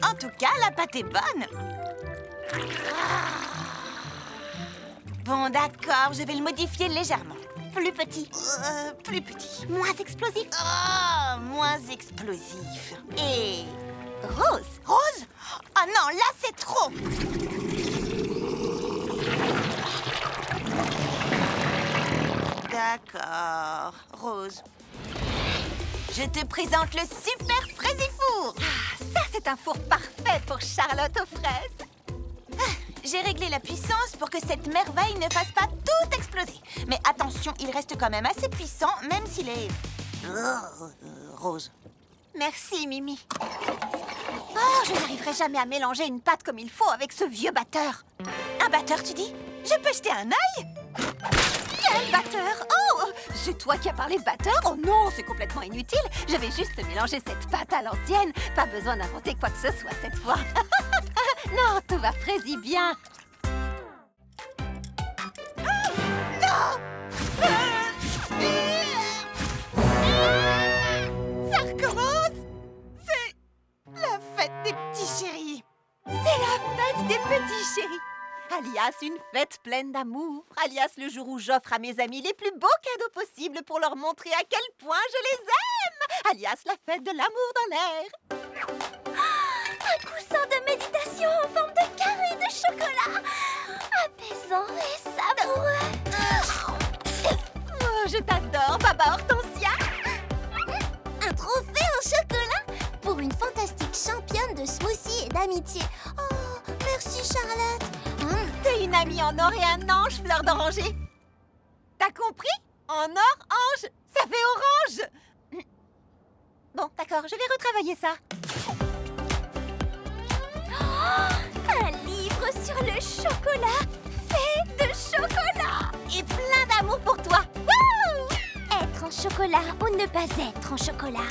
En tout cas, la pâte est bonne. Bon, d'accord, je vais le modifier légèrement. Plus petit. Plus petit. Moins explosif. Oh, moins explosif. Et... rose. Rose? Ah non, là, c'est trop. D'accord, rose. Je te présente le super Fraisifour. Ah, ça, c'est un four parfait pour Charlotte aux fraises. J'ai réglé la puissance pour que cette merveille ne fasse pas tout exploser. Mais attention, il reste quand même assez puissant, même s'il est... rose. Merci, Mimi. Oh, je n'arriverai jamais à mélanger une pâte comme il faut avec ce vieux batteur. Un batteur, tu dis? Je peux jeter un œil? Quel batteur? Oh, c'est toi qui as parlé de batteur? Oh non, c'est complètement inutile. Je vais juste mélanger cette pâte à l'ancienne. Pas besoin d'inventer quoi que ce soit cette fois. Non, tout va fraisi bien. Non! Ça recommence! C'est la fête des petits chéris. C'est la fête des petits chéris. Alias une fête pleine d'amour. Alias le jour où j'offre à mes amis les plus beaux cadeaux possibles pour leur montrer à quel point je les aime. Alias la fête de l'amour dans l'air. Un coussin de méditation en forme de carré de chocolat. Apaisant et savoureux. Oh, je t'adore, Baba Hortensia. Un trophée en chocolat pour une fantastique championne de smoothie et d'amitié. Oh, merci Charlotte. T'es une amie en or et un ange, fleur d'oranger. T'as compris? En or, ange, ça fait orange. Bon, d'accord, je vais retravailler ça. Oh, un livre sur le chocolat fait de chocolat. Et plein d'amour pour toi. Wouh! Être en chocolat ou ne pas être en chocolat.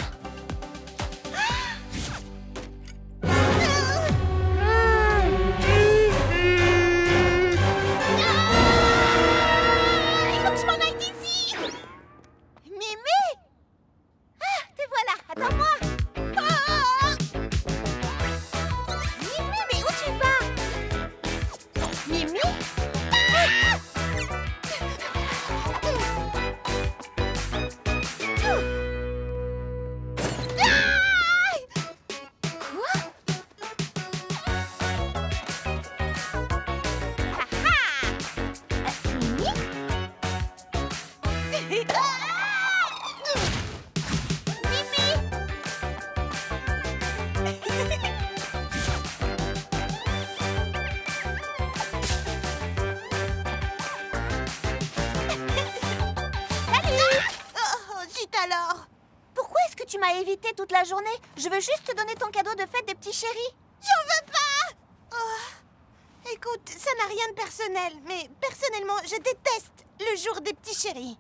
Tu m'as évité toute la journée. Je veux juste te donner ton cadeau de fête des petits chéris. J'en veux pas! Oh. Écoute, ça n'a rien de personnel, mais personnellement, je déteste le jour des petits chéris.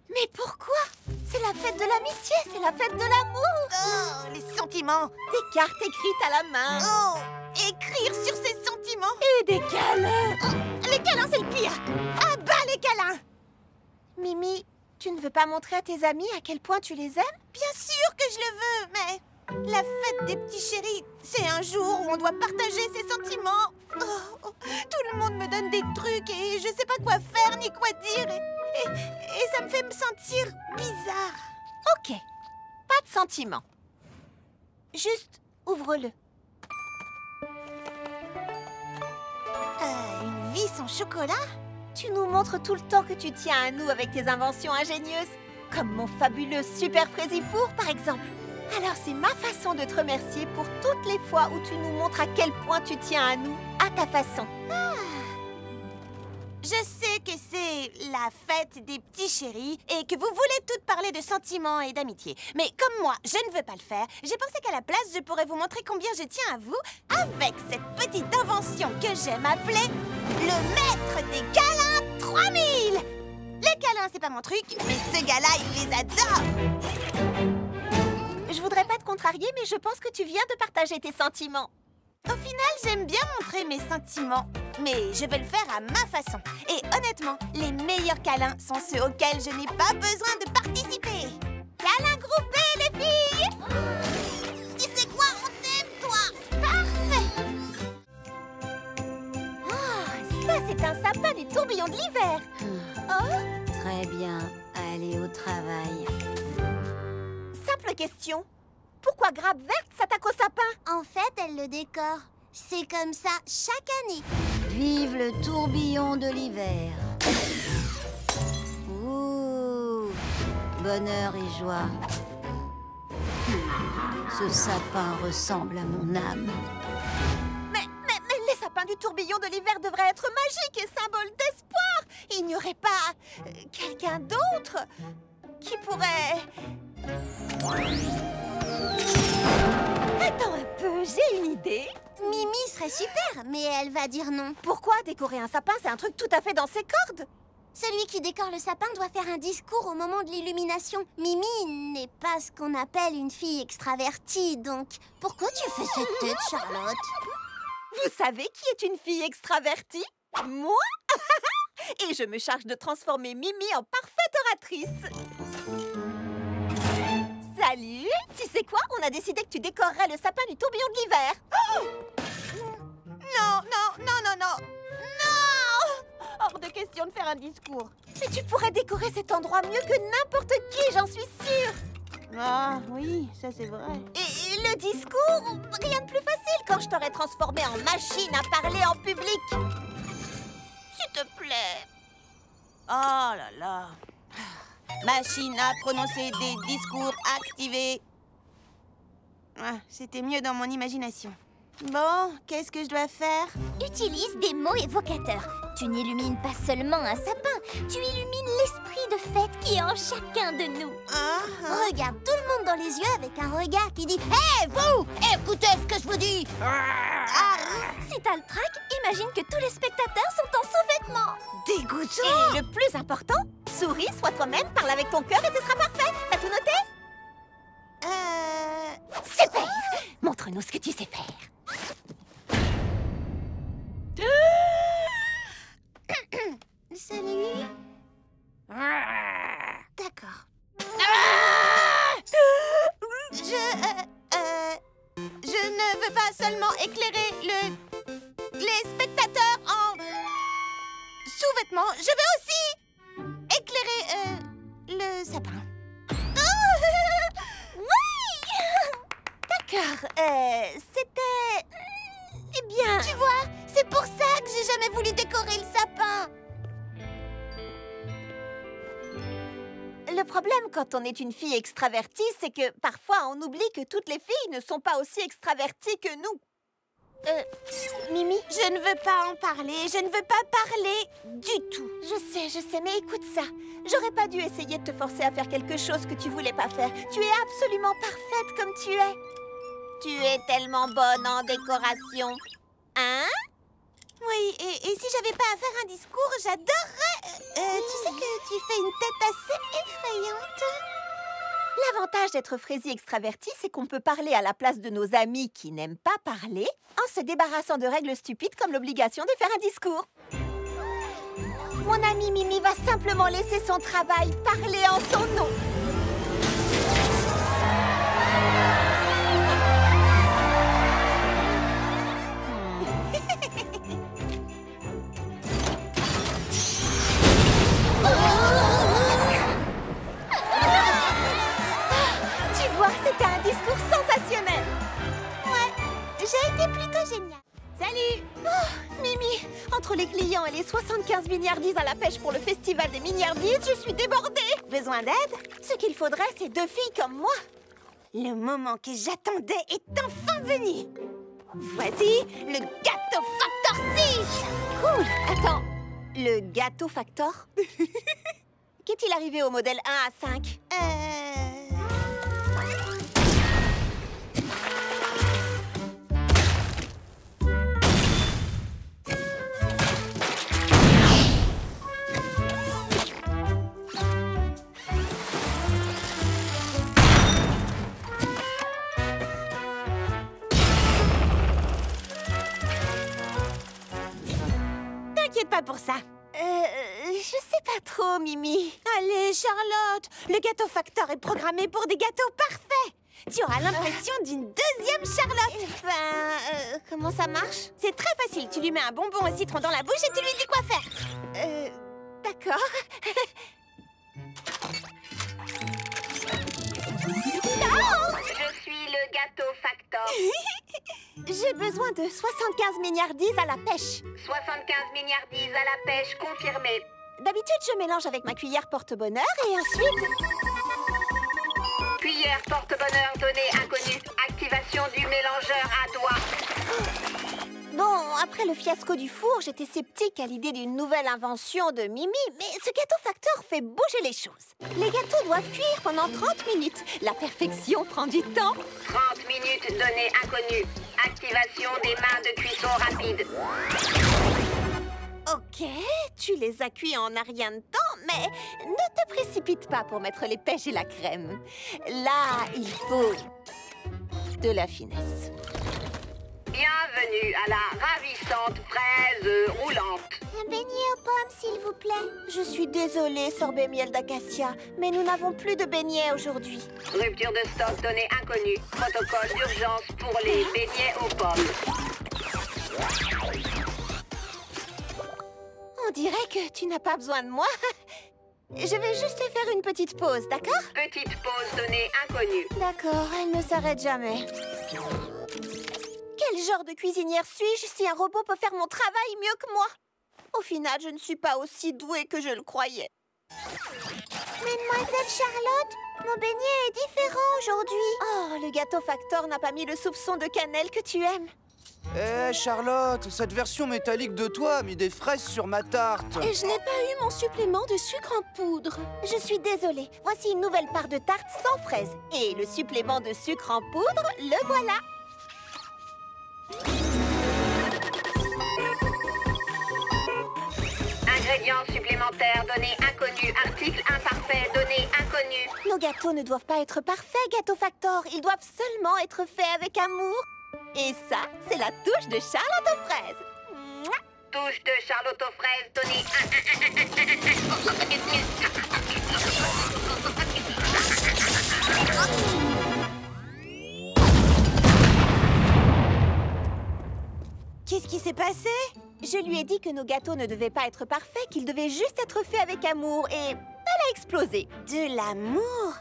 Mais pourquoi? C'est la fête de l'amitié, c'est la fête de l'amour. Oh, les sentiments. Des cartes écrites à la main. Oh, écrire sur ses sentiments. Et des câlins. Oh, les câlins, c'est le pire. À bas les câlins. Mimi, Tu ne veux pas montrer à tes amis à quel point tu les aimes? Bien sûr que je le veux, mais la fête des petits chéris, c'est un jour où on doit partager ses sentiments. Oh, tout le monde me donne des trucs et je sais pas quoi faire ni quoi dire. Et ça me fait me sentir bizarre. Ok, pas de sentiments. Juste, ouvre-le. Une vie sans chocolat? Tu nous montres tout le temps que tu tiens à nous avec tes inventions ingénieuses. Comme mon fabuleux super fraisifour, par exemple. Alors c'est ma façon de te remercier pour toutes les fois où tu nous montres à quel point tu tiens à nous, à ta façon. Je sais que c'est la fête des petits chéris et que vous voulez toutes parler de sentiments et d'amitié. Mais comme moi, je ne veux pas le faire, j'ai pensé qu'à la place, je pourrais vous montrer combien je tiens à vous avec cette petite invention que j'aime appeler le maître des câlins 3000. Les câlins, c'est pas mon truc, mais ce gars-là, il les adore. Je voudrais pas te contrarier, mais je pense que tu viens de partager tes sentiments. Au final, j'aime bien montrer mes sentiments, mais je veux le faire à ma façon. Et honnêtement, les meilleurs câlins sont ceux auxquels je n'ai pas besoin de participer. Câlins groupés, les filles! Tu sais quoi? On t'aime, toi! Parfait! Ah, ça, c'est un sapin du tourbillon de l'hiver. Oh! Très bien, allez au travail. Simple question. Pourquoi Grappe Verte s'attaque au sapin? En fait, elle le décore. C'est comme ça chaque année. Vive le tourbillon de l'hiver. Ouh, bonheur et joie. Ce sapin ressemble à mon âme. Mais les sapins du tourbillon de l'hiver devraient être magiques et symboles d'espoir. Il n'y aurait pas quelqu'un d'autre qui pourrait... Attends un peu, j'ai une idée. Mimi serait super, mais elle va dire non. Pourquoi? Décorer un sapin, c'est un truc tout à fait dans ses cordes. Celui qui décore le sapin doit faire un discours au moment de l'illumination. Mimi n'est pas ce qu'on appelle une fille extravertie, donc pourquoi tu fais cette tête, Charlotte? Vous savez qui est une fille extravertie? Moi. Et je me charge de transformer Mimi en parfaite oratrice. Salut! Tu sais quoi? On a décidé que tu décorerais le sapin du tourbillon de l'hiver. Oh! Non! Hors de question de faire un discours. Mais tu pourrais décorer cet endroit mieux que n'importe qui, j'en suis sûre. Ah oui, ça c'est vrai. Et le discours, rien de plus facile quand je t'aurais transformé en machine à parler en public. S'il te plaît. Oh là là. Machine à prononcer des discours activés. Ah, c'était mieux dans mon imagination. Bon, qu'est-ce que je dois faire? Utilise des mots évocateurs. Tu n'illumines pas seulement un sapin, tu illumines l'esprit de fête qui est en chacun de nous. Regarde tout le monde dans les yeux avec un regard qui dit « Hé, vous! Écoutez ce que je vous dis !» Si t'as le trac, imagine que tous les spectateurs sont en sous-vêtements. Dégoûtant! Et le plus important, souris, sois toi-même, parle avec ton cœur et ce sera parfait. T'as tout noté? Super! Montre-nous ce que tu sais faire. Salut. D'accord. Je ne veux pas seulement éclairer les spectateurs en sous-vêtements. Je veux aussi éclairer le sapin. Oui! D'accord. C'était... Eh bien... Tu vois, c'est pour ça que j'ai jamais voulu décorer le sapin. Le problème quand on est une fille extravertie, c'est que parfois on oublie que toutes les filles ne sont pas aussi extraverties que nous. Mimi, je ne veux pas en parler, je ne veux pas parler du tout. Je sais, mais écoute ça. J'aurais pas dû essayer de te forcer à faire quelque chose que tu voulais pas faire. Tu es absolument parfaite comme tu es. Tu es tellement bonne en décoration. Hein? Oui, et si j'avais pas à faire un discours, j'adorerais... tu sais que tu fais une tête assez effrayante. L'avantage d'être Fraisi extraverti, c'est qu'on peut parler à la place de nos amis qui n'aiment pas parler en se débarrassant de règles stupides comme l'obligation de faire un discours. Mon amie Mimi va simplement laisser son travail parler en son nom. Tu vois, c'était un discours sensationnel. Ouais, j'ai été plutôt géniale. Salut! Oh, Mimi, entre les clients et les 75 milliardises à la pêche pour le festival des milliardises, je suis débordée! Besoin d'aide? Ce qu'il faudrait, c'est 2 filles comme moi. Le moment que j'attendais est enfin venu. Voici le Gâteau Factor 6! Cool! Attends, le Gâteau Factor? Qu'est-il arrivé au modèle 1 à 5? T'inquiète pas pour ça. Je sais pas trop, Mimi. Allez, Charlotte, le Gâteau Factor est programmé pour des gâteaux parfaits. Tu auras l'impression d'une deuxième Charlotte. Comment ça marche? C'est très facile. Tu lui mets un bonbon au citron dans la bouche et tu lui dis quoi faire. D'accord. Je suis le Gâteau Factor. J'ai besoin de 75 milliardises à la pêche. 75 milliardises à la pêche confirmée. D'habitude, je mélange avec ma cuillère porte-bonheur et ensuite... Cuillère porte-bonheur donnée inconnue. Activation du mélangeur à doigts. Bon, après le fiasco du four, j'étais sceptique à l'idée d'une nouvelle invention de Mimi, mais ce Gâteau Factor fait bouger les choses. Les gâteaux doivent cuire pendant 30 minutes. La perfection prend du temps. 30 minutes donnée inconnue. Activation des mains de cuisson rapide. Ok, tu les as cuits en un rien de temps, mais ne te précipite pas pour mettre les pêches et la crème. Là, il faut de la finesse. Bienvenue à la ravissante fraise roulante. Un beignet aux pommes, s'il vous plaît. Je suis désolée, sorbet miel d'acacia, mais nous n'avons plus de beignets aujourd'hui. Rupture de stock donnée inconnue. Protocole d'urgence pour les beignets aux pommes. On dirait que tu n'as pas besoin de moi. Je vais juste faire une petite pause, d'accord? Petite pause donnée inconnue. D'accord, elle ne s'arrête jamais. Quel genre de cuisinière suis-je si un robot peut faire mon travail mieux que moi? Au final, je ne suis pas aussi douée que je le croyais. Mademoiselle Charlotte, mon beignet est différent aujourd'hui. Oh, le Gâteau Factor n'a pas mis le soupçon de cannelle que tu aimes. Charlotte, cette version métallique de toi a mis des fraises sur ma tarte. Et je n'ai pas eu mon supplément de sucre en poudre. Je suis désolée. Voici une nouvelle part de tarte sans fraises. Et le supplément de sucre en poudre, le voilà. Ingrédients supplémentaires, données inconnues. Article imparfait, données inconnues. Nos gâteaux ne doivent pas être parfaits, Gâteau Factor. Ils doivent seulement être faits avec amour. Et ça, c'est la touche de Charlotte aux fraises. Mouah. Touche de Charlotte aux fraises, données Qu'est-ce qui s'est passé? Je lui ai dit que nos gâteaux ne devaient pas être parfaits, qu'ils devaient juste être faits avec amour, et elle a explosé. De l'amour?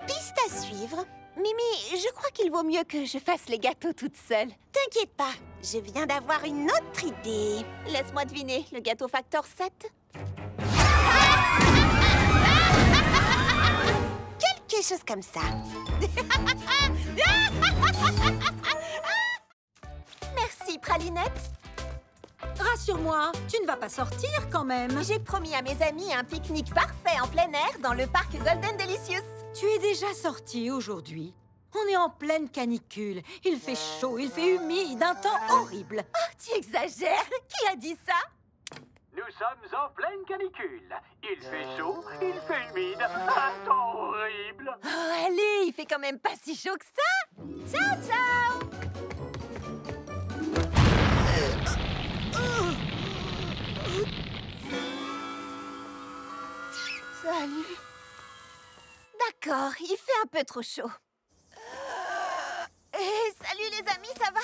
Piste à suivre. Mimi, je crois qu'il vaut mieux que je fasse les gâteaux toute seule. T'inquiète pas, je viens d'avoir une autre idée. Laisse-moi deviner, le Gâteau Factor 7? Quelque chose comme ça. Merci, Pralinette. Rassure-moi, tu ne vas pas sortir quand même. J'ai promis à mes amis un pique-nique parfait en plein air dans le parc Golden Delicious. Tu es déjà sortie aujourd'hui. On est en pleine canicule. Il fait chaud, il fait humide, un temps horrible. Oh, tu exagères. Qui a dit ça? Nous sommes en pleine canicule. Il fait chaud, il fait humide, un temps horrible. Oh, allez, il fait quand même pas si chaud que ça. Ciao, ciao. peu trop chaud. Salut les amis, ça va?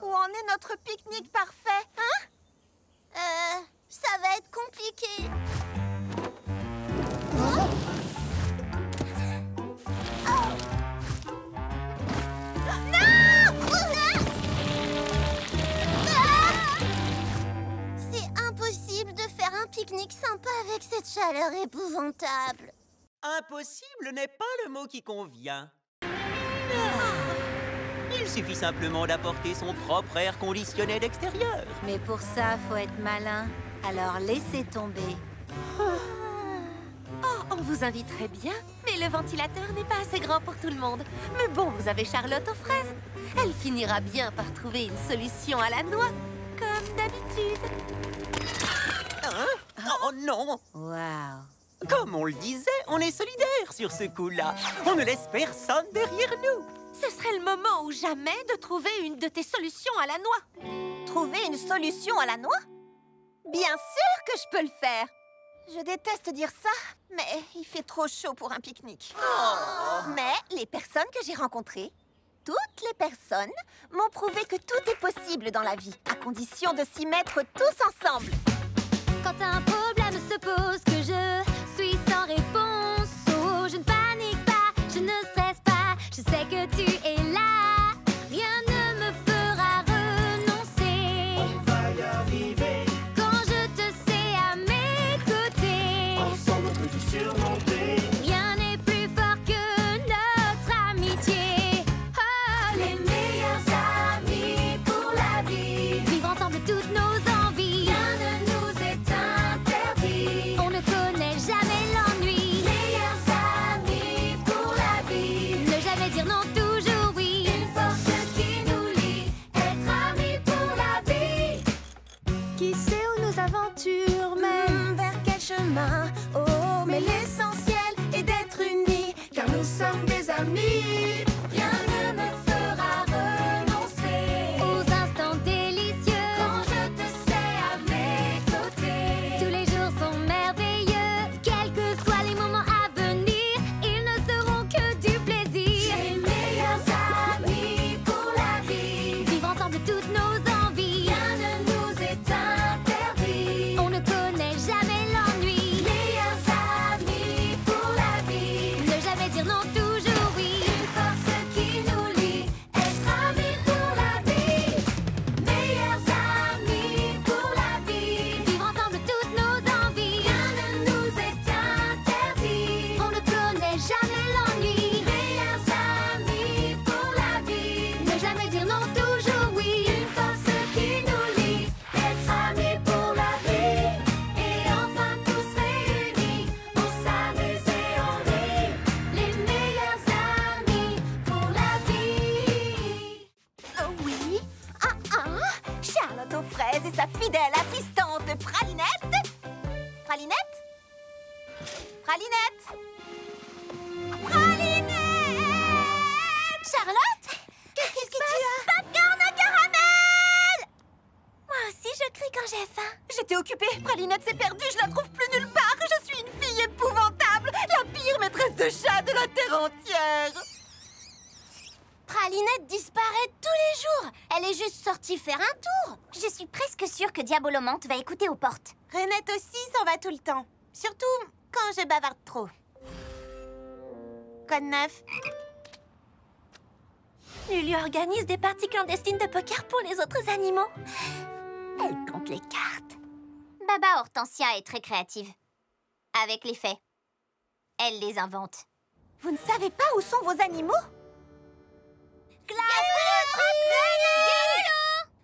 Où en est notre pique-nique parfait, hein? Ça va être compliqué. C'est impossible de faire un pique-nique sympa avec cette chaleur épouvantable. Impossible n'est pas le mot qui convient. Il suffit simplement d'apporter son propre air conditionnel extérieur. Mais pour ça, faut être malin. Alors laissez tomber. Oh, on vous inviterait bien, mais le ventilateur n'est pas assez grand pour tout le monde. Mais bon, vous avez Charlotte aux fraises. Elle finira bien par trouver une solution à la noix, comme d'habitude. Hein? Oh non! Waouh! Comme on le disait, on est solidaires sur ce coup-là. On ne laisse personne derrière nous. Ce serait le moment ou jamais de trouver une de tes solutions à la noix. Trouver une solution à la noix? Bien sûr que je peux le faire. Je déteste dire ça, mais il fait trop chaud pour un pique-nique. Mais les personnes que j'ai rencontrées, toutes les personnes, m'ont prouvé que tout est possible dans la vie, à condition de s'y mettre tous ensemble. Quand un problème se pose, que je suis sans réponse, oh, je ne panique pas, je ne stresse pas, je sais que tu es là, rien ne me fera renoncer. On va y arriver. Quand je te sais à mes côtés, Ensemble on peut tout surmonter. rien n'est plus fort que notre amitié. Oh, Les meilleurs amis pour la vie. vivre ensemble toutes nos envies. Rien ne nous est interdit. On ne connaît jamais l'ennui. Meilleurs amis pour la vie. Ne jamais dire non, toujours oui. Une force qui nous lie. Être amis pour la vie. Qui sait où nos aventures mènent, vers quel chemin? Oh, mais l'essentiel est d'être unis, car nous sommes des amis. Rien ne me fera renoncer. Aux instants délicieux, Quand je te sais à mes côtés. tous les jours sont merveilleux. Quels que soient les moments à venir, ils ne seront que du plaisir. Les meilleurs amis pour la vie. Vivre ensemble toutes nos envies. Rien ne nous est interdit. On ne connaît jamais l'ennui. Meilleurs amis pour la vie. Ne jamais dire non, toujours oui. Une force qui nous lie. Être amis pour la vie. Meilleurs amis pour la vie. Vivre ensemble toutes nos envies. Rien ne nous est interdit. On ne connaît jamais l'ennui. Meilleurs amis pour la vie. Ne jamais dire non, toujours oui. Une force qui nous lie. Être amis pour la vie. Et enfin tous réunis. On s'amuse et on rit. Les meilleurs amis pour la vie. Oh oui? Charlotte aux fraises et sa fidèle assistante Pralinette. Pralinette? Pralinette? Pralinette! Charlotte? Qu'est-ce que tu as? Popcorn au caramel! Moi aussi, je crie quand j'ai faim. J'étais occupée. Pralinette s'est perdue, je la trouve plus nulle part. Je suis une fille épouvantable, la pire maîtresse de chat de la terre entière. Pralinette disparaît tous les jours. Elle est juste sortie faire un tour. Je suis presque sûre que Diabolomante va écouter aux portes. Renette aussi s'en va tout le temps. Surtout quand je bavarde trop. Quoi de neuf? Lulu organise des parties clandestines de poker pour les autres animaux. Elle compte les cartes. Baba Hortensia est très créative. Avec les faits. Elle les invente. Vous ne savez pas où sont vos animaux?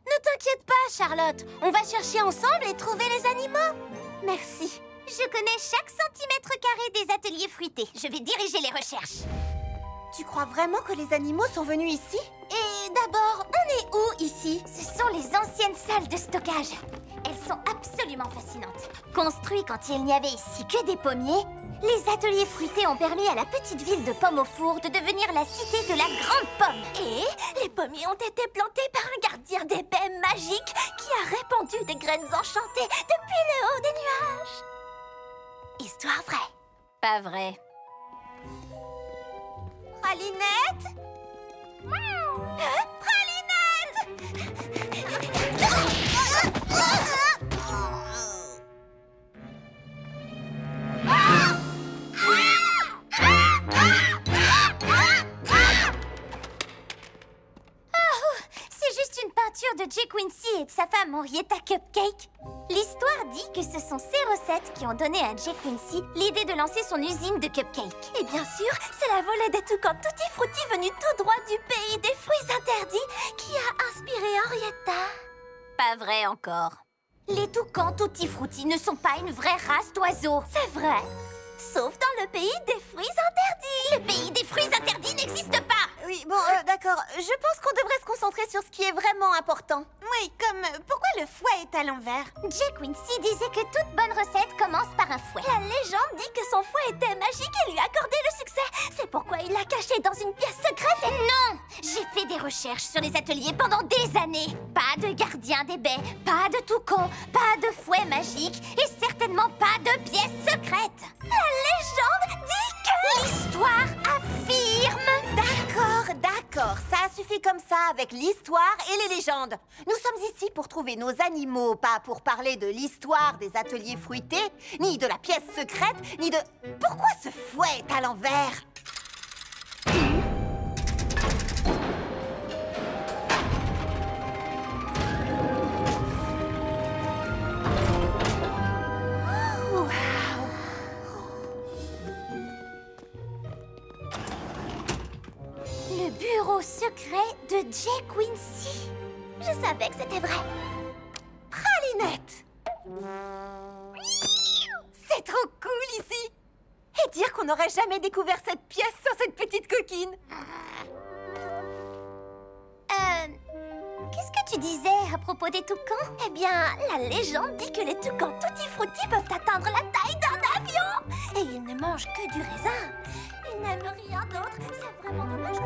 Ne t'inquiète pas, Charlotte. On va chercher ensemble et trouver les animaux. Merci. Je connais chaque centimètre carré des ateliers fruités. Je vais diriger les recherches. Tu crois vraiment que les animaux sont venus ici? Et d'abord, on est où ici? Ce sont les anciennes salles de stockage. Elles sont absolument fascinantes. Construites quand il n'y avait ici que des pommiers, les ateliers fruités ont permis à la petite ville de Pomme au Four de devenir la cité de la Grande Pomme. Et les pommiers ont été plantés par un gardien d'épée magique qui a répandu des graines enchantées depuis le haut des nuages. Histoire vraie. Pas vraie. Pralinette? C'est juste une peinture de Jay Quincy et de sa femme Henrietta Cupcake. L'histoire dit que ce sont ces recettes qui ont donné à Jay Quincy l'idée de lancer son usine de cupcakes. Et bien sûr, c'est la volée des toucans Tutti Frutti venue tout droit du pays des fruits interdits qui a inspiré Henrietta. Pas vrai encore. Les toucans Tutti Frutti ne sont pas une vraie race d'oiseaux, c'est vrai. Sauf dans le pays des fruits interdits. Le pays des fruits interdits n'existe pas. Oui, bon, d'accord. Je pense qu'on devrait se concentrer sur ce qui est vraiment important. Oui, comme pourquoi le fouet est à l'envers? Jay Quincy disait que toute bonne recette commence par un fouet. La légende dit que son fouet était magique et lui accordait le succès. C'est pourquoi il l'a caché dans une pièce secrète. Non! J'ai fait des recherches sur les ateliers pendant des années. Pas de gardien des baies, pas de toucan, pas de fouet magique et certainement pas de pièce secrète. La légende dit que... L'histoire affirme... D'accord, ça suffit comme ça avec l'histoire et les légendes. Nous sommes ici pour trouver nos animaux, pas pour parler de l'histoire des ateliers fruités, ni de la pièce secrète, ni de... Pourquoi ce fouet est à l'envers? Le bureau secret de Jay Quincy. Je savais que c'était vrai. Pralinette! C'est trop cool ici! Et dire qu'on n'aurait jamais découvert cette pièce sans cette petite coquine! Qu'est-ce que tu disais à propos des toucans? Eh bien, la légende dit que les toucans Tutti Frutti peuvent atteindre la taille d'un avion. Et ils ne mangent que du raisin. Ils n'aiment rien d'autre. C'est vraiment dommage.